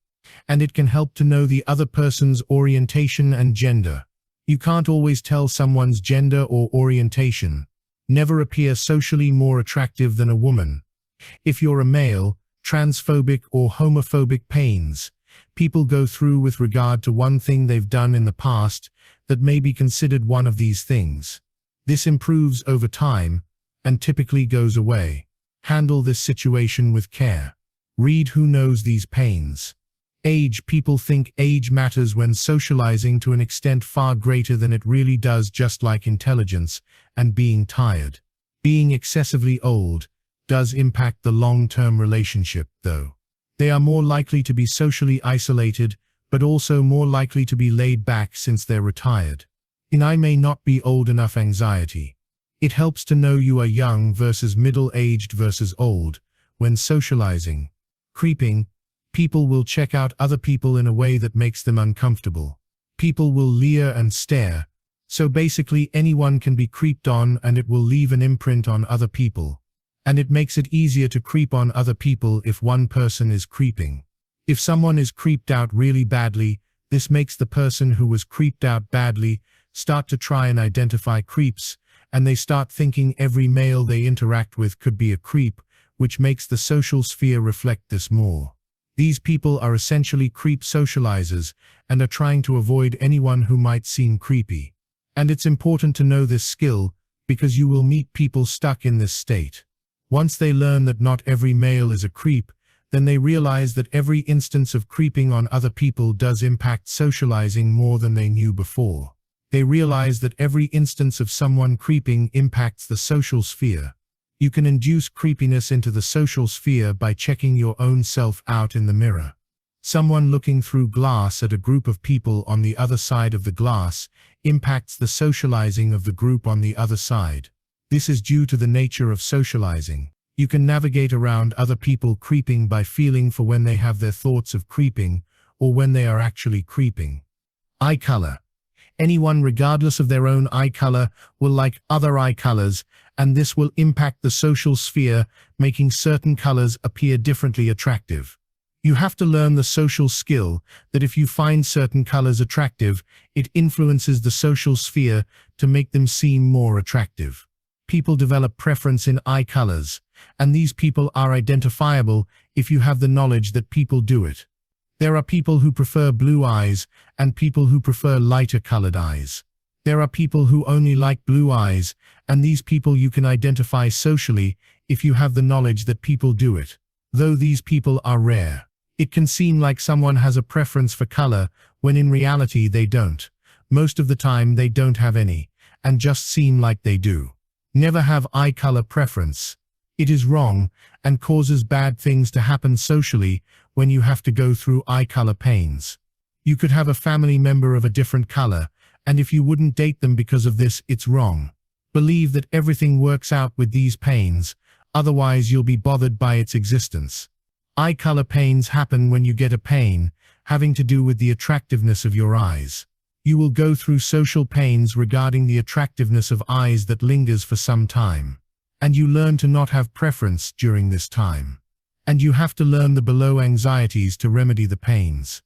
And it can help to know the other person's orientation and gender. You can't always tell someone's gender or orientation. Never appear socially more attractive than a woman. If you're a male, transphobic or homophobic pains people go through with regard to one thing they've done in the past that may be considered one of these things. This improves over time, and typically goes away. Handle this situation with care. Read Who Knows These Pains. Age. People think age matters when socializing to an extent far greater than it really does, just like intelligence and being tired. Being excessively old does impact the long-term relationship, though. They are more likely to be socially isolated, but also more likely to be laid back since they're retired. In I may not be old enough anxiety. It helps to know you are young versus middle-aged versus old when socializing. Creeping. People will check out other people in a way that makes them uncomfortable. People will leer and stare. So basically anyone can be creeped on, and it will leave an imprint on other people. And it makes it easier to creep on other people if one person is creeping. If someone is creeped out really badly, this makes the person who was creeped out badly start to try and identify creeps, and they start thinking every male they interact with could be a creep, which makes the social sphere reflect this more. These people are essentially creep socializers and are trying to avoid anyone who might seem creepy. And it's important to know this skill because you will meet people stuck in this state. Once they learn that not every male is a creep, then they realize that every instance of creeping on other people does impact socializing more than they knew before. They realize that every instance of someone creeping impacts the social sphere. You can induce creepiness into the social sphere by checking your own self out in the mirror. Someone looking through glass at a group of people on the other side of the glass impacts the socializing of the group on the other side. This is due to the nature of socializing. You can navigate around other people creeping by feeling for when they have their thoughts of creeping or when they are actually creeping. Eye color. Anyone, regardless of their own eye color, will like other eye colors, and this will impact the social sphere, making certain colors appear differently attractive. You have to learn the social skill that if you find certain colors attractive, it influences the social sphere to make them seem more attractive. People develop preference in eye colors, and these people are identifiable if you have the knowledge that people do it. There are people who prefer blue eyes and people who prefer lighter colored eyes. There are people who only like blue eyes, and these people you can identify socially if you have the knowledge that people do it. Though these people are rare. It can seem like someone has a preference for color when in reality they don't. Most of the time they don't have any, and just seem like they do. Never have eye color preference. It is wrong and causes bad things to happen socially when you have to go through eye color pains. You could have a family member of a different color, and if you wouldn't date them because of this, it's wrong. Believe that everything works out with these pains, otherwise you'll be bothered by its existence. Eye color pains happen when you get a pain having to do with the attractiveness of your eyes. You will go through social pains regarding the attractiveness of eyes that lingers for some time. And you learn to not have preference during this time. And you have to learn the below anxieties to remedy the pains.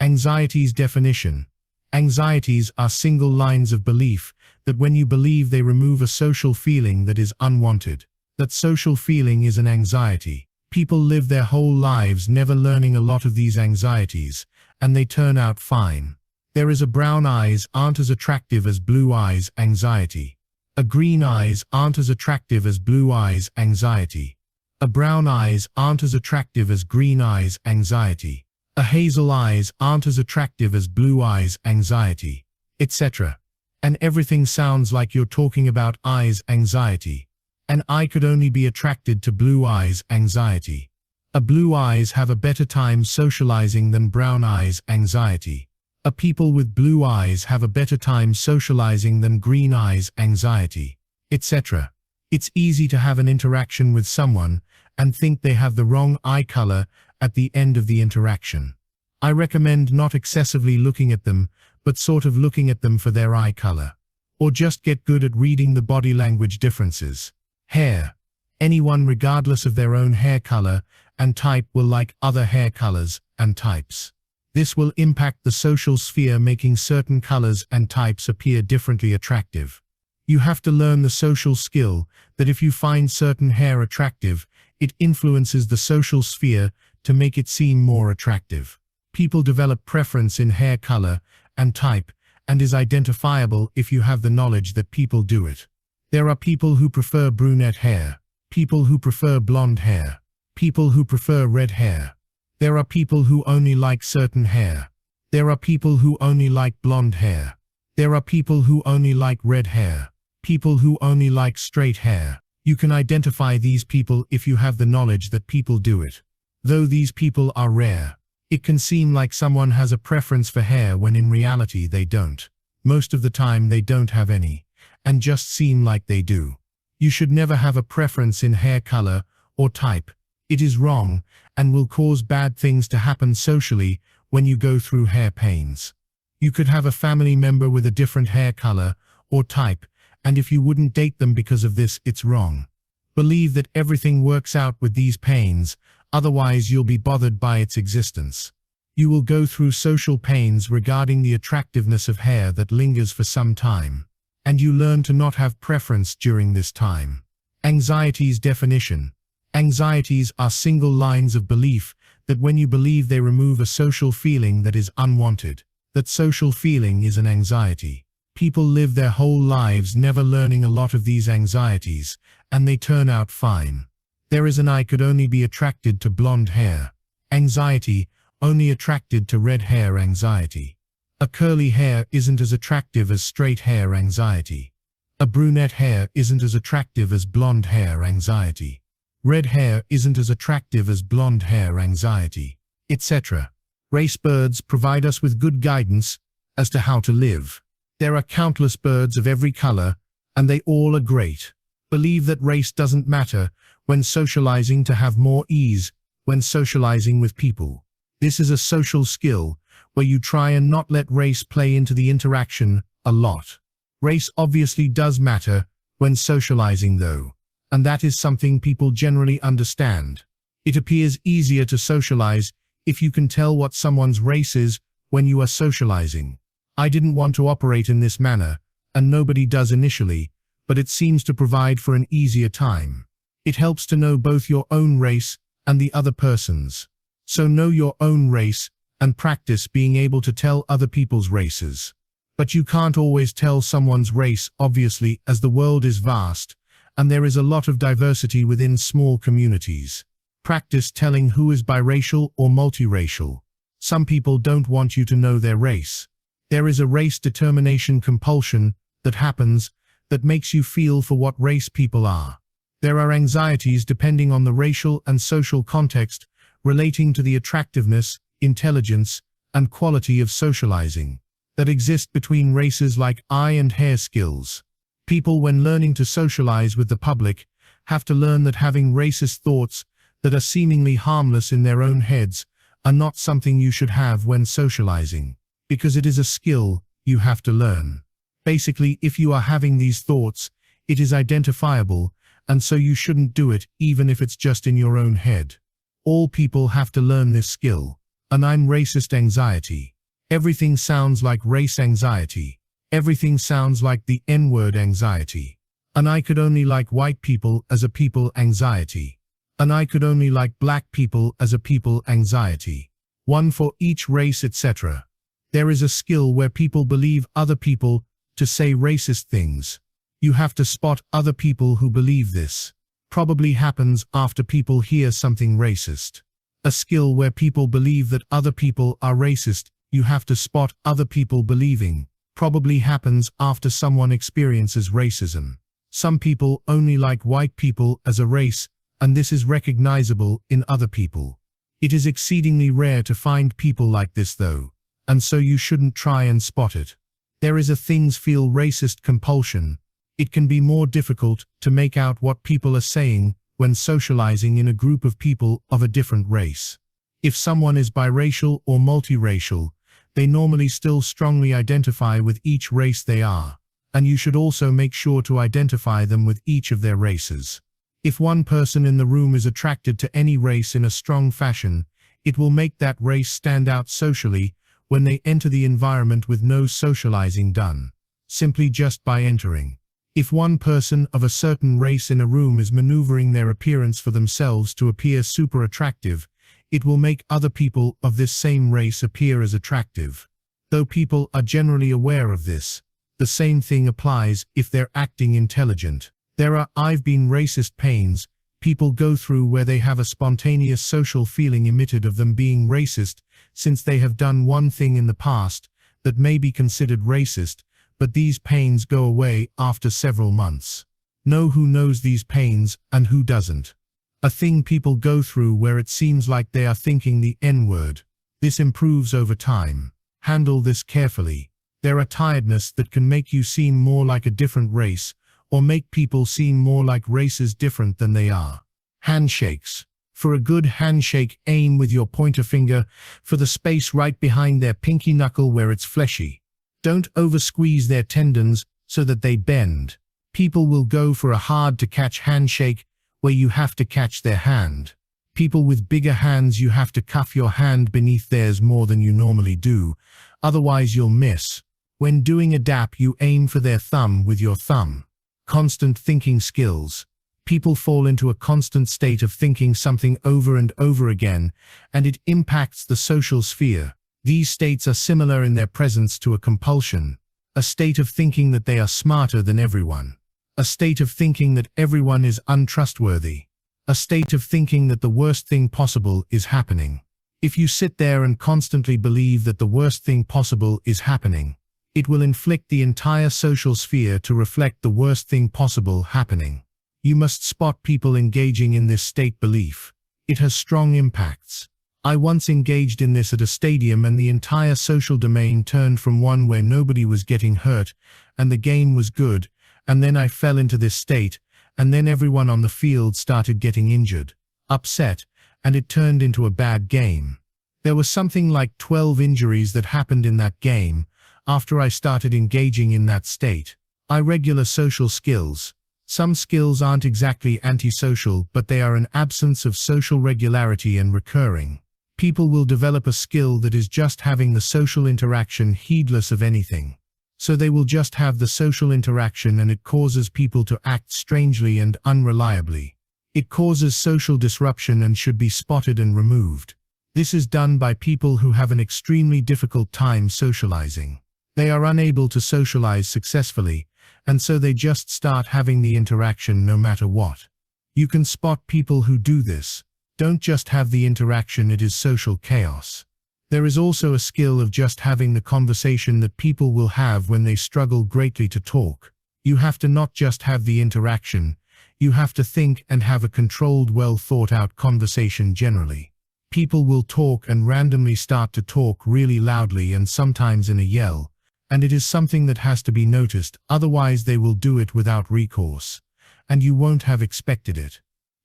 Anxieties definition. Anxieties are single lines of belief that when you believe they remove a social feeling that is unwanted. That social feeling is an anxiety. People live their whole lives never learning a lot of these anxieties, and they turn out fine. There is a brown eyes aren't as attractive as blue eyes anxiety. A green eyes aren't as attractive as blue eyes anxiety. A brown eyes aren't as attractive as green eyes anxiety. A hazel eyes aren't as attractive as blue eyes anxiety, etc. And everything sounds like you're talking about eyes anxiety. An eye could only be attracted to blue eyes anxiety. A blue eyes have a better time socializing than brown eyes anxiety. A people with blue eyes have a better time socializing than green eyes anxiety, etc. It's easy to have an interaction with someone and think they have the wrong eye color at the end of the interaction. I recommend not excessively looking at them, but sort of looking at them for their eye color. Or just get good at reading the body language differences. Hair. Anyone regardless of their own hair color and type will like other hair colors and types. This will impact the social sphere, making certain colors and types appear differently attractive. You have to learn the social skill that if you find certain hair attractive, it influences the social sphere to make it seem more attractive. People develop preference in hair color and type and is identifiable if you have the knowledge that people do it. There are people who prefer brunette hair, people who prefer blonde hair, people who prefer red hair. There are people who only like certain hair. There are people who only like blonde hair. There are people who only like red hair, people who only like straight hair. You can identify these people if you have the knowledge that people do it. Though these people are rare, it can seem like someone has a preference for hair when in reality they don't. Most of the time they don't have any, and just seem like they do. You should never have a preference in hair color or type. It is wrong, and will cause bad things to happen socially when you go through hair pains. You could have a family member with a different hair color or type, and if you wouldn't date them because of this, it's wrong. Believe that everything works out with these pains, otherwise you'll be bothered by its existence. You will go through social pains regarding the attractiveness of hair that lingers for some time, and you learn to not have preference during this time. Anxiety's definition. Anxieties are single lines of belief that when you believe they remove a social feeling that is unwanted. That social feeling is an anxiety. People live their whole lives never learning a lot of these anxieties, and they turn out fine. There is an I could only be attracted to blonde hair anxiety, only attracted to red hair anxiety. A curly hair isn't as attractive as straight hair anxiety. A brunette hair isn't as attractive as blonde hair anxiety. Red hair isn't as attractive as blonde hair anxiety, etc. Race birds provide us with good guidance as to how to live. There are countless birds of every color, and they all are great. Believe that race doesn't matter when socializing to have more ease when socializing with people. This is a social skill where you try and not let race play into the interaction a lot. Race obviously does matter when socializing though, and that is something people generally understand. It appears easier to socialize if you can tell what someone's race is when you are socializing. I didn't want to operate in this manner, and nobody does initially, but it seems to provide for an easier time. It helps to know both your own race and the other person's. So know your own race and practice being able to tell other people's races. But you can't always tell someone's race, obviously, as the world is vast, and there is a lot of diversity within small communities. Practice telling who is biracial or multiracial. Some people don't want you to know their race. There is a race determination compulsion that happens that makes you feel for what race people are. There are anxieties depending on the racial and social context relating to the attractiveness, intelligence, and quality of socializing that exist between races like eye and hair skills. People, when learning to socialize with the public, have to learn that having racist thoughts that are seemingly harmless in their own heads are not something you should have when socializing, because it is a skill you have to learn. Basically, if you are having these thoughts, it is identifiable, and so you shouldn't do it even if it's just in your own head. All people have to learn this skill. And I'm racist anxiety. Everything sounds like race anxiety. Everything sounds like the N-word anxiety. And I could only like white people as a people anxiety. And I could only like black people as a people anxiety. One for each race, etc. There is a skill where people believe other people to say racist things. You have to spot other people who believe this. Probably happens after people hear something racist. A skill where people believe that other people are racist. You have to spot other people believing. Probably happens after someone experiences racism. Some people only like white people as a race, and this is recognizable in other people. It is exceedingly rare to find people like this though, and so you shouldn't try and spot it. There is a things feel racist compulsion. It can be more difficult to make out what people are saying when socializing in a group of people of a different race. If someone is biracial or multiracial, they normally still strongly identify with each race they are, and you should also make sure to identify them with each of their races. If one person in the room is attracted to any race in a strong fashion, it will make that race stand out socially when they enter the environment with no socializing done, simply just by entering. If one person of a certain race in a room is maneuvering their appearance for themselves to appear super attractive, it will make other people of this same race appear as attractive. Though people are generally aware of this, The same thing applies if they're acting intelligent. There are I've been racist pains people go through where they have a spontaneous social feeling emitted of them being racist since they have done one thing in the past that may be considered racist, but these pains go away after several months. Know who knows these pains and who doesn't. A thing people go through where it seems like they are thinking the N-word. This improves over time. Handle this carefully. There are tiredness that can make you seem more like a different race, or make people seem more like races different than they are. Handshakes. For a good handshake, aim with your pointer finger for the space right behind their pinky knuckle where it's fleshy. Don't over-squeeze their tendons so that they bend. People will go for a hard-to-catch handshake where you have to catch their hand. People with bigger hands, you have to cuff your hand beneath theirs more than you normally do, otherwise you'll miss. When doing a dap, you aim for their thumb with your thumb. Constant thinking skills. People fall into a constant state of thinking something over and over again, and it impacts the social sphere. These states are similar in their presence to a compulsion. A state of thinking that they are smarter than everyone. A state of thinking that everyone is untrustworthy. A state of thinking that the worst thing possible is happening. If you sit there and constantly believe that the worst thing possible is happening, it will inflict the entire social sphere to reflect the worst thing possible happening. You must spot people engaging in this state belief. It has strong impacts. I once engaged in this at a stadium, and the entire social domain turned from one where nobody was getting hurt and the game was good, and then I fell into this state, and then everyone on the field started getting injured, upset, and it turned into a bad game. There was something like 12 injuries that happened in that game after I started engaging in that state. Irregular social skills. Some skills aren't exactly antisocial, but they are an absence of social regularity and recurring. People will develop a skill that is just having the social interaction heedless of anything. So they will just have the social interaction, and it causes people to act strangely and unreliably. It causes social disruption and should be spotted and removed. This is done by people who have an extremely difficult time socializing. They are unable to socialize successfully, and so they just start having the interaction no matter what. You can spot people who do this. Don't just have the interaction, it is social chaos. There is also a skill of just having the conversation that people will have when they struggle greatly to talk. You have to not just have the interaction, you have to think and have a controlled, well thought out conversation generally. People will talk and randomly start to talk really loudly and sometimes in a yell, and it is something that has to be noticed, otherwise they will do it without recourse, and you won't have expected it.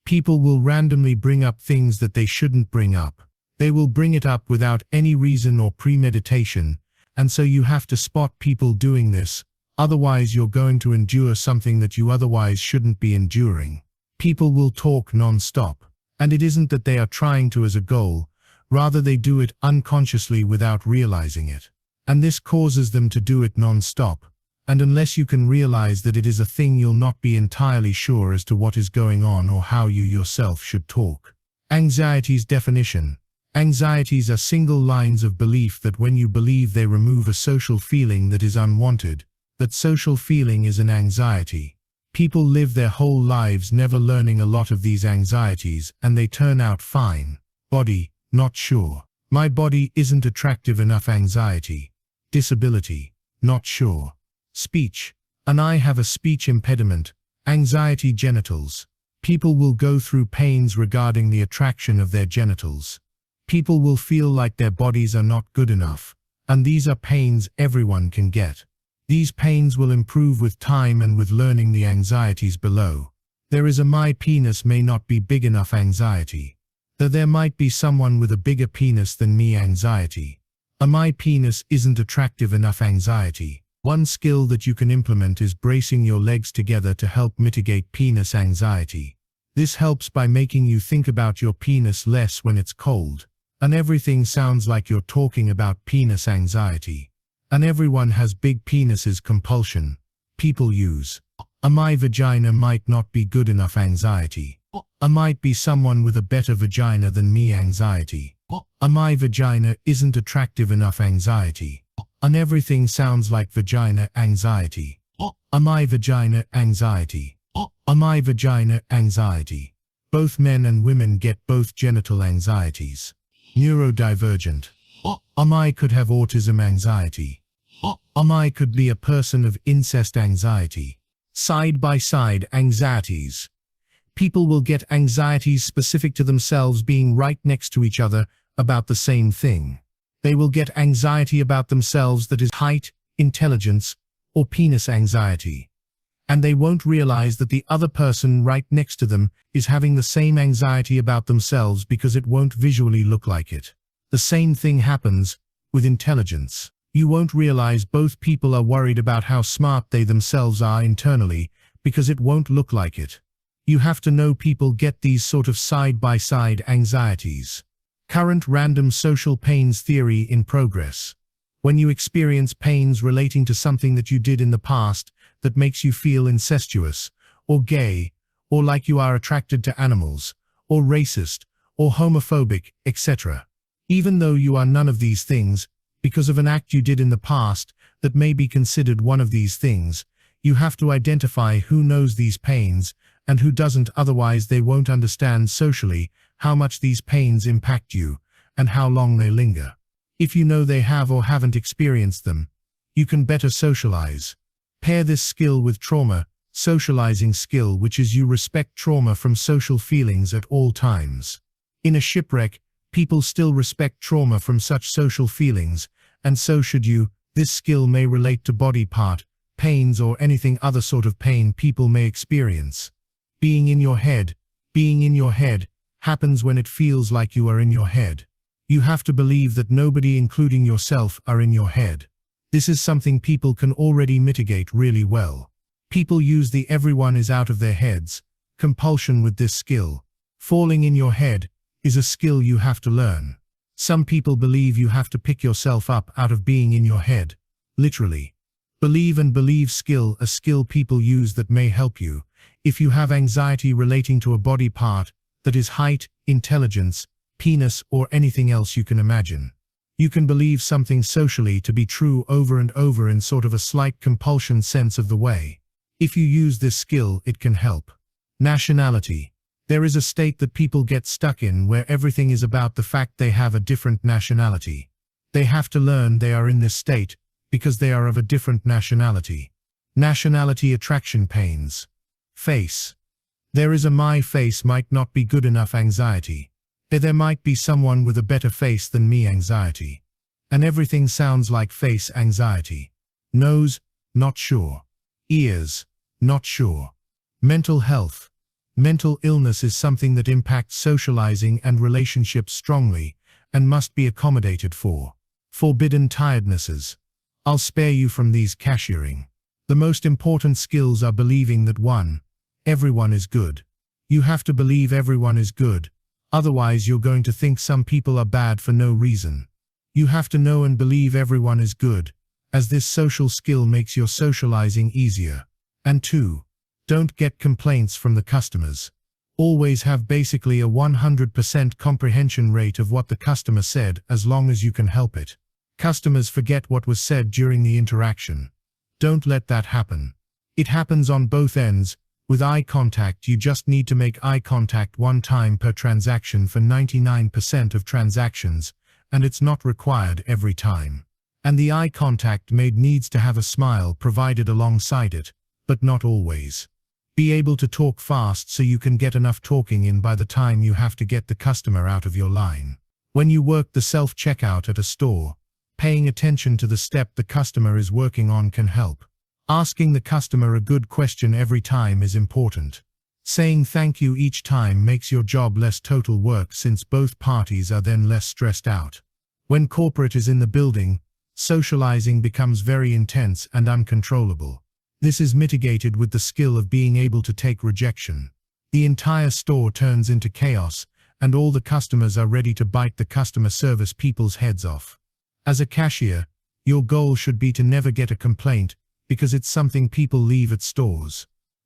People will randomly bring up things that they shouldn't bring up. They will bring it up without any reason or premeditation, and so you have to spot people doing this, otherwise you're going to endure something that you otherwise shouldn't be enduring. People will talk non-stop, and it isn't that they are trying to as a goal, rather they do it unconsciously without realizing it. And this causes them to do it non-stop, and unless you can realize that it is a thing, you'll not be entirely sure as to what is going on or how you yourself should talk. Anxiety's definition. Anxieties are single lines of belief that when you believe they remove a social feeling that is unwanted, that social feeling is an anxiety. People live their whole lives never learning a lot of these anxieties, and they turn out fine. Body, not sure. My body isn't attractive enough. Anxiety. Disability, not sure. Speech, and I have a speech impediment. Anxiety. Genitals. People will go through pains regarding the attraction of their genitals. People will feel like their bodies are not good enough, and these are pains everyone can get. These pains will improve with time and with learning the anxieties below. There is a my penis may not be big enough anxiety. Though there might be someone with a bigger penis than me anxiety. A my penis isn't attractive enough anxiety. One skill that you can implement is bracing your legs together to help mitigate penis anxiety. This helps by making you think about your penis less when it's cold. And everything sounds like you're talking about penis anxiety. And everyone has big penises compulsion. People use, my vagina might not be good enough anxiety. I might be someone with a better vagina than me anxiety. My vagina isn't attractive enough anxiety. And everything sounds like vagina anxiety. Am I vagina anxiety? Am I vagina anxiety? Both men and women get both genital anxieties. Neurodivergent. I could have autism anxiety. I could be a person of incest anxiety. Side-by-side anxieties. People will get anxieties specific to themselves being right next to each other about the same thing. They will get anxiety about themselves that is height, intelligence, or penis anxiety. And they won't realize that the other person right next to them is having the same anxiety about themselves because it won't visually look like it. The same thing happens with intelligence. You won't realize both people are worried about how smart they themselves are internally because it won't look like it. You have to know people get these sort of side-by-side anxieties. Current random social pains theory in progress. When you experience pains relating to something that you did in the past that makes you feel incestuous, or gay, or like you are attracted to animals, or racist, or homophobic, etc. Even though you are none of these things, because of an act you did in the past that may be considered one of these things, you have to identify who knows these pains and who doesn't, otherwise they won't understand socially how much these pains impact you and how long they linger. If you know they have or haven't experienced them, you can better socialize. Pair this skill with trauma, socializing skill, which is you respect trauma from social feelings at all times. In a shipwreck, people still respect trauma from such social feelings, and so should you. This skill may relate to body part, pains or anything other sort of pain people may experience. Being in your head happens when it feels like you are in your head. You have to believe that nobody, including yourself, are in your head. This is something people can already mitigate really well. People use the everyone is out of their heads compulsion with this skill. Falling in your head is a skill you have to learn. Some people believe you have to pick yourself up out of being in your head. Literally. Believe and believe skill, a skill people use that may help you. If you have anxiety relating to a body part, that is height, intelligence, penis, or anything else you can imagine. You can believe something socially to be true over and over in sort of a slight compulsion sense of the way. If you use this skill, it can help. Nationality. There is a state that people get stuck in where everything is about the fact they have a different nationality. They have to learn they are in this state because they are of a different nationality. Nationality attraction pains. Face. There is a my face might not be good enough anxiety. There might be someone with a better face than me anxiety. And everything sounds like face anxiety. Nose, not sure. Ears, not sure. Mental health. Mental illness is something that impacts socializing and relationships strongly and must be accommodated for. Forbidden tirednesses. I'll spare you from these cashiering. The most important skills are believing that everyone is good. You have to believe everyone is good. Otherwise you're going to think some people are bad for no reason. You have to know and believe everyone is good, as this social skill makes your socializing easier. And 2. Don't get complaints from the customers. Always have basically a 100% comprehension rate of what the customer said as long as you can help it. Customers forget what was said during the interaction. Don't let that happen. It happens on both ends. With eye contact, you just need to make eye contact one time per transaction for 99% of transactions, and it's not required every time. And the eye contact made needs to have a smile provided alongside it, but not always. Be able to talk fast so you can get enough talking in by the time you have to get the customer out of your line. When you work the self-checkout at a store, paying attention to the step the customer is working on can help. Asking the customer a good question every time is important. Saying thank you each time makes your job less total work since both parties are then less stressed out. When corporate is in the building, socializing becomes very intense and uncontrollable. This is mitigated with the skill of being able to take rejection. The entire store turns into chaos, and all the customers are ready to bite the customer service people's heads off. As a cashier, your goal should be to never get a complaint, because it's something people leave at stores.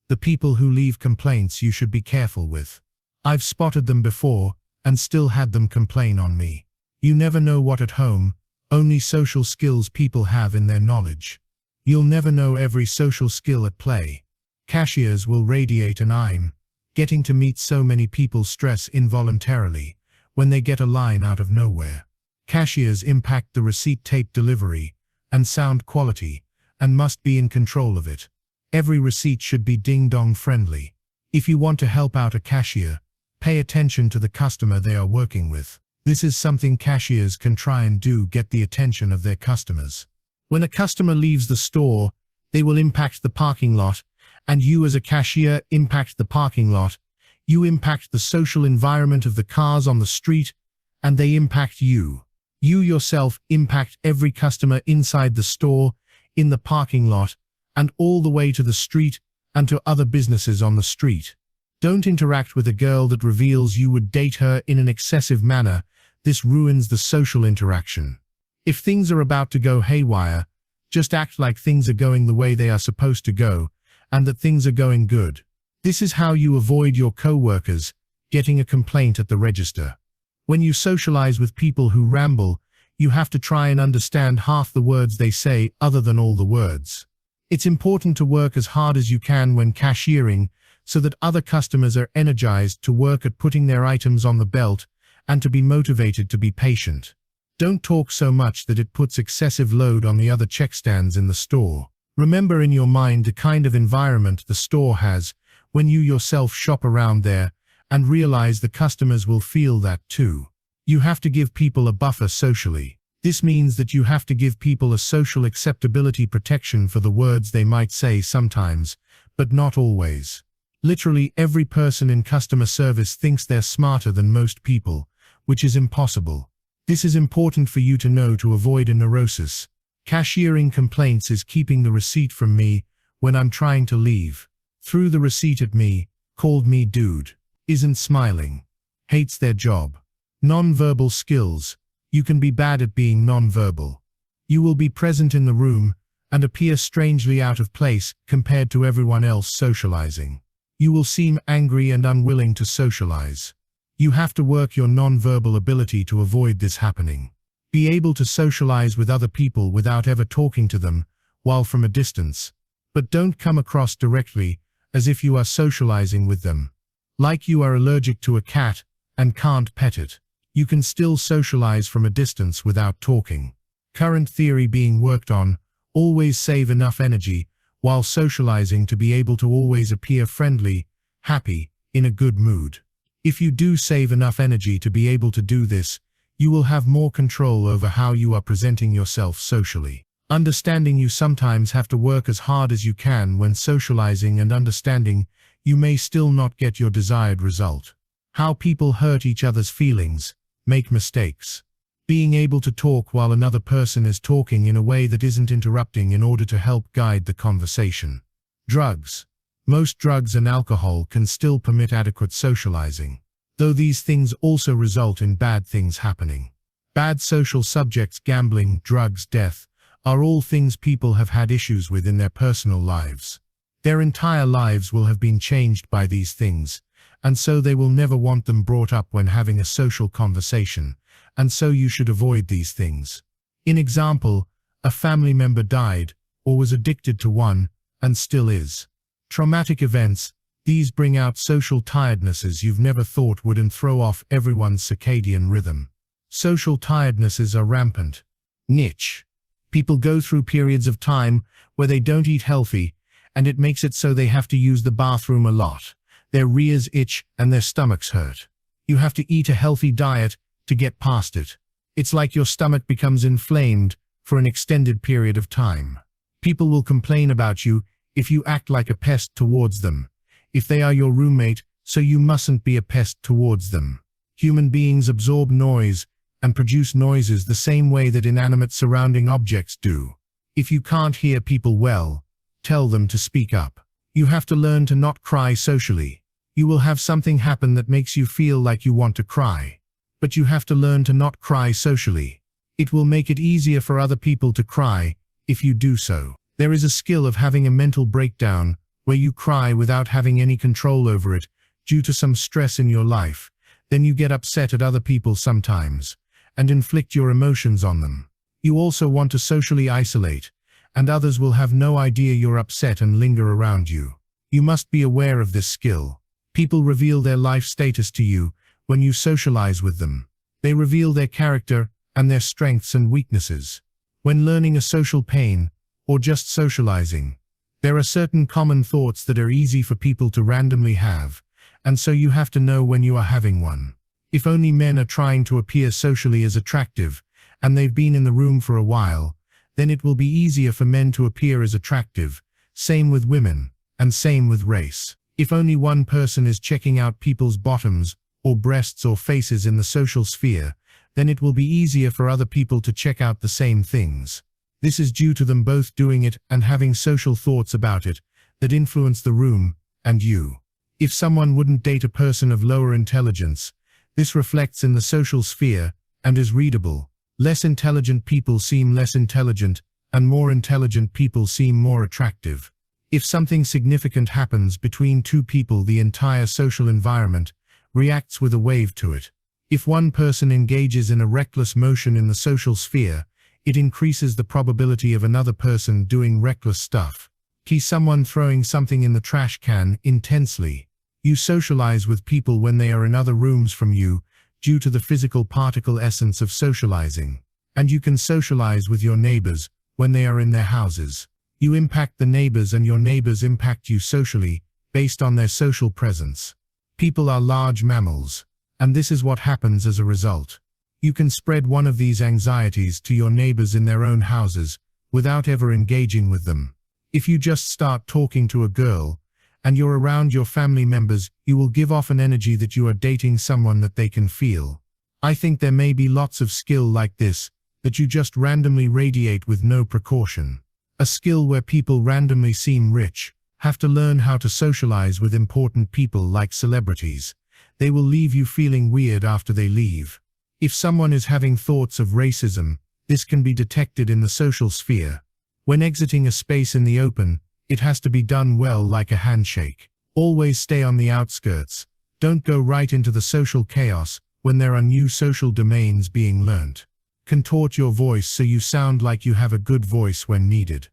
The people who leave complaints you should be careful with. I've spotted them before, and still had them complain on me. You never know what at home, only social skills people have in their knowledge. You'll never know every social skill at play. Cashiers will radiate an I'm getting to meet so many people stress involuntarily when they get a line out of nowhere. Cashiers impact the receipt tape delivery and sound quality and must be in control of it. Every receipt should be ding-dong friendly. If you want to help out a cashier, pay attention to the customer they are working with. This is something cashiers can try and do: get the attention of their customers. When a customer leaves the store, they will impact the parking lot, and you as a cashier impact the parking lot. You impact the social environment of the cars on the street, and they impact you. You yourself impact every customer inside the store, in the parking lot, and all the way to the street and to other businesses on the street. Don't interact with a girl that reveals you would date her in an excessive manner. This ruins the social interaction. If things are about to go haywire, just act like things are going the way they are supposed to go, and that things are going good. This is how you avoid your co-workers getting a complaint at the register. When you socialize with people who ramble, you have to try and understand half the words they say other than all the words. It's important to work as hard as you can when cashiering so that other customers are energized to work at putting their items on the belt and to be motivated to be patient. Don't talk so much that it puts excessive load on the other checkstands in the store. Remember in your mind the kind of environment the store has when you yourself shop around there, and realize the customers will feel that too. You have to give people a buffer socially. This means that you have to give people a social acceptability protection for the words they might say sometimes, but not always. Literally every person in customer service thinks they're smarter than most people, which is impossible. This is important for you to know to avoid a neurosis. Cashiering complaints is keeping the receipt from me when I'm trying to leave. Threw the receipt at me, called me dude. Isn't smiling. Hates their job. Non-verbal skills. You can be bad at being non-verbal. You will be present in the room and appear strangely out of place compared to everyone else socializing. You will seem angry and unwilling to socialize. You have to work your non-verbal ability to avoid this happening. Be able to socialize with other people without ever talking to them, while from a distance. But don't come across directly as if you are socializing with them. Like you are allergic to a cat and can't pet it. You can still socialize from a distance without talking. Current theory being worked on: always save enough energy while socializing to be able to always appear friendly, happy, in a good mood. If you do save enough energy to be able to do this, you will have more control over how you are presenting yourself socially. Understanding you sometimes have to work as hard as you can when socializing, and understanding you may still not get your desired result. How people hurt each other's feelings, make mistakes. Being able to talk while another person is talking in a way that isn't interrupting in order to help guide the conversation. Drugs. Most drugs and alcohol can still permit adequate socializing, though these things also result in bad things happening. Bad social subjects, gambling, drugs, death, are all things people have had issues with in their personal lives. Their entire lives will have been changed by these things, and so they will never want them brought up when having a social conversation, and so you should avoid these things. In example, a family member died, or was addicted to one, and still is. Traumatic events, these bring out social tirednesses you've never thought would, and throw off everyone's circadian rhythm. Social tirednesses are rampant. Niche. People go through periods of time where they don't eat healthy, and it makes it so they have to use the bathroom a lot. Their rears itch and their stomachs hurt. You have to eat a healthy diet to get past it. It's like your stomach becomes inflamed for an extended period of time. People will complain about you if you act like a pest towards them. If they are your roommate, so you mustn't be a pest towards them. Human beings absorb noise and produce noises the same way that inanimate surrounding objects do. If you can't hear people well, tell them to speak up. You have to learn to not cry socially. You will have something happen that makes you feel like you want to cry. But you have to learn to not cry socially. It will make it easier for other people to cry if you do so. There is a skill of having a mental breakdown where you cry without having any control over it due to some stress in your life. Then you get upset at other people sometimes and inflict your emotions on them. You also want to socially isolate, and others will have no idea you're upset and linger around you. You must be aware of this skill. People reveal their life status to you when you socialize with them. They reveal their character and their strengths and weaknesses. When learning a social pain, or just socializing, there are certain common thoughts that are easy for people to randomly have, and so you have to know when you are having one. If only men are trying to appear socially as attractive, and they've been in the room for a while, then it will be easier for men to appear as attractive, same with women, and same with race. If only one person is checking out people's bottoms, or breasts or faces in the social sphere, then it will be easier for other people to check out the same things. This is due to them both doing it and having social thoughts about it that influence the room and you. If someone wouldn't date a person of lower intelligence, this reflects in the social sphere and is readable. Less intelligent people seem less intelligent, and more intelligent people seem more attractive. If something significant happens between two people, the entire social environment reacts with a wave to it. If one person engages in a reckless motion in the social sphere, it increases the probability of another person doing reckless stuff. Someone throwing something in the trash can intensely. You socialize with people when they are in other rooms from you, due to the physical particle essence of socializing. And you can socialize with your neighbors when they are in their houses. You impact the neighbors and your neighbors impact you socially, based on their social presence. People are large mammals, and this is what happens as a result. You can spread one of these anxieties to your neighbors in their own houses, without ever engaging with them. If you just start talking to a girl, and you're around your family members, you will give off an energy that you are dating someone that they can feel. I think there may be lots of skill like this, that you just randomly radiate with no precaution. A skill where people randomly seem rich, have to learn how to socialize with important people like celebrities. They will leave you feeling weird after they leave. If someone is having thoughts of racism, this can be detected in the social sphere. When exiting a space in the open, it has to be done well, like a handshake. Always stay on the outskirts. Don't go right into the social chaos when there are new social domains being learnt. Contort your voice so you sound like you have a good voice when needed.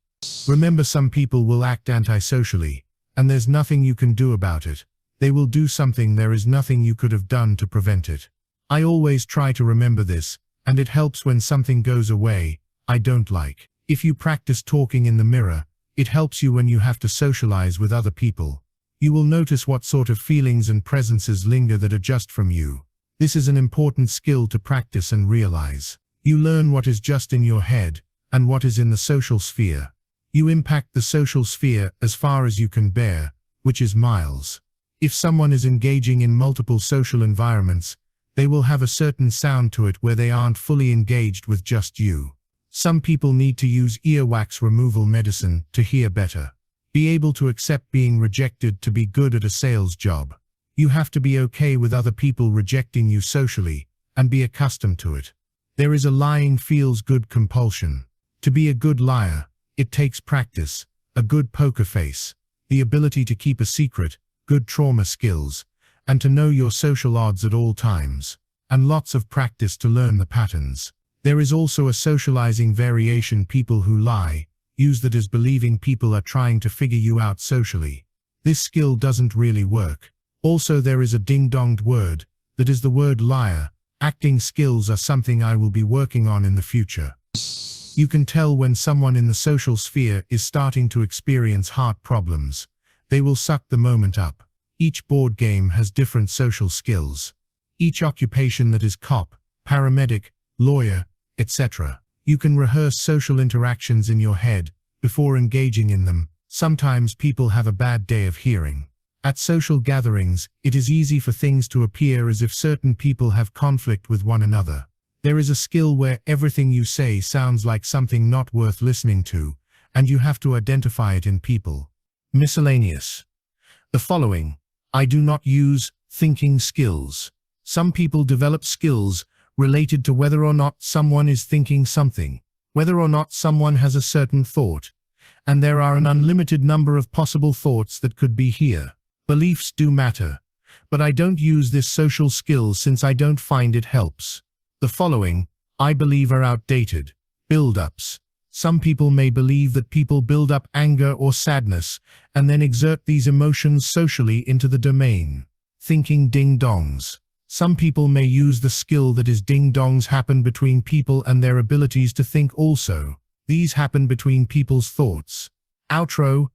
Remember, some people will act antisocially, and there's nothing you can do about it. They will do something there is nothing you could have done to prevent it. I always try to remember this, and it helps when something goes away I don't like. If you practice talking in the mirror, it helps you when you have to socialize with other people. You will notice what sort of feelings and presences linger that are just from you. This is an important skill to practice and realize. You learn what is just in your head, and what is in the social sphere. You impact the social sphere as far as you can bear, which is miles. If someone is engaging in multiple social environments, they will have a certain sound to it where they aren't fully engaged with just you. Some people need to use earwax removal medicine to hear better. Be able to accept being rejected to be good at a sales job. You have to be okay with other people rejecting you socially, and be accustomed to it. There is a lying feels good compulsion. To be a good liar, it takes practice, a good poker face, the ability to keep a secret, good trauma skills, and to know your social odds at all times, and lots of practice to learn the patterns. There is also a socializing variation. People who lie use that as believing people are trying to figure you out socially. This skill doesn't really work. Also, there is a ding-donged word, that is the word liar. Acting skills are something I will be working on in the future. You can tell when someone in the social sphere is starting to experience heart problems. They will suck the moment up. Each board game has different social skills. Each occupation, that is cop, paramedic, lawyer, etc. You can rehearse social interactions in your head before engaging in them. Sometimes people have a bad day of hearing. At social gatherings, it is easy for things to appear as if certain people have conflict with one another. There is a skill where everything you say sounds like something not worth listening to, and you have to identify it in people. Miscellaneous. The following. I do not use thinking skills. Some people develop skills related to whether or not someone is thinking something, whether or not someone has a certain thought, and there are an unlimited number of possible thoughts that could be here. Beliefs do matter, but I don't use this social skill since I don't find it helps. The following, I believe, are outdated. Build-ups. Some people may believe that people build up anger or sadness and then exert these emotions socially into the domain. Thinking ding-dongs. Some people may use the skill that is ding-dongs happen between people and their abilities to think also. These happen between people's thoughts. Outro.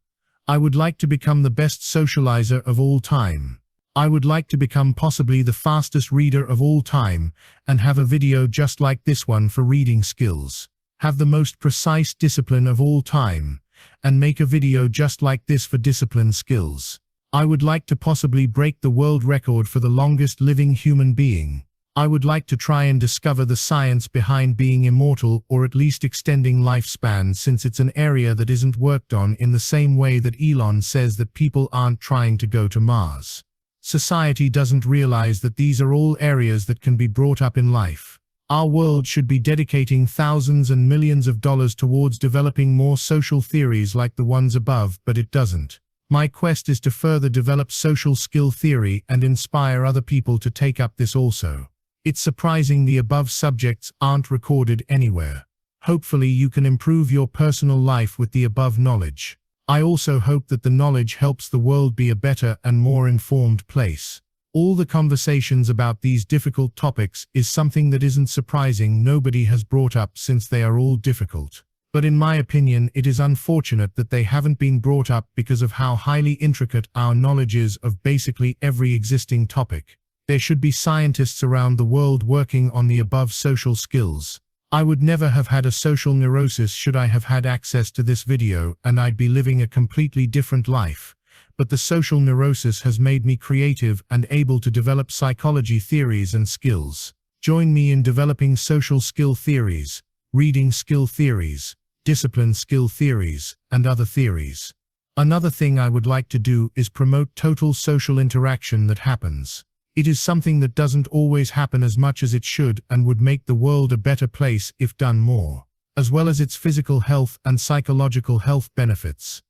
I would like to become the best socializer of all time. I would like to become possibly the fastest reader of all time and have a video just like this one for reading skills. Have the most precise discipline of all time, and make a video just like this for discipline skills. I would like to possibly break the world record for the longest living human being. I would like to try and discover the science behind being immortal or at least extending lifespan, since it's an area that isn't worked on in the same way that Elon says that people aren't trying to go to Mars. Society doesn't realize that these are all areas that can be brought up in life. Our world should be dedicating thousands and millions of dollars towards developing more social theories like the ones above, but it doesn't. My quest is to further develop social skill theory and inspire other people to take up this also. It's surprising the above subjects aren't recorded anywhere. Hopefully you can improve your personal life with the above knowledge. I also hope that the knowledge helps the world be a better and more informed place. All the conversations about these difficult topics is something that isn't surprising nobody has brought up, since they are all difficult. But in my opinion, it is unfortunate that they haven't been brought up because of how highly intricate our knowledge is of basically every existing topic. There should be scientists around the world working on the above social skills. I would never have had a social neurosis should I have had access to this video, and I'd be living a completely different life. But the social neurosis has made me creative and able to develop psychology theories and skills. Join me in developing social skill theories, reading skill theories, discipline skill theories, and other theories. Another thing I would like to do is promote total social interaction that happens. It is something that doesn't always happen as much as it should and would make the world a better place if done more, as well as its physical health and psychological health benefits.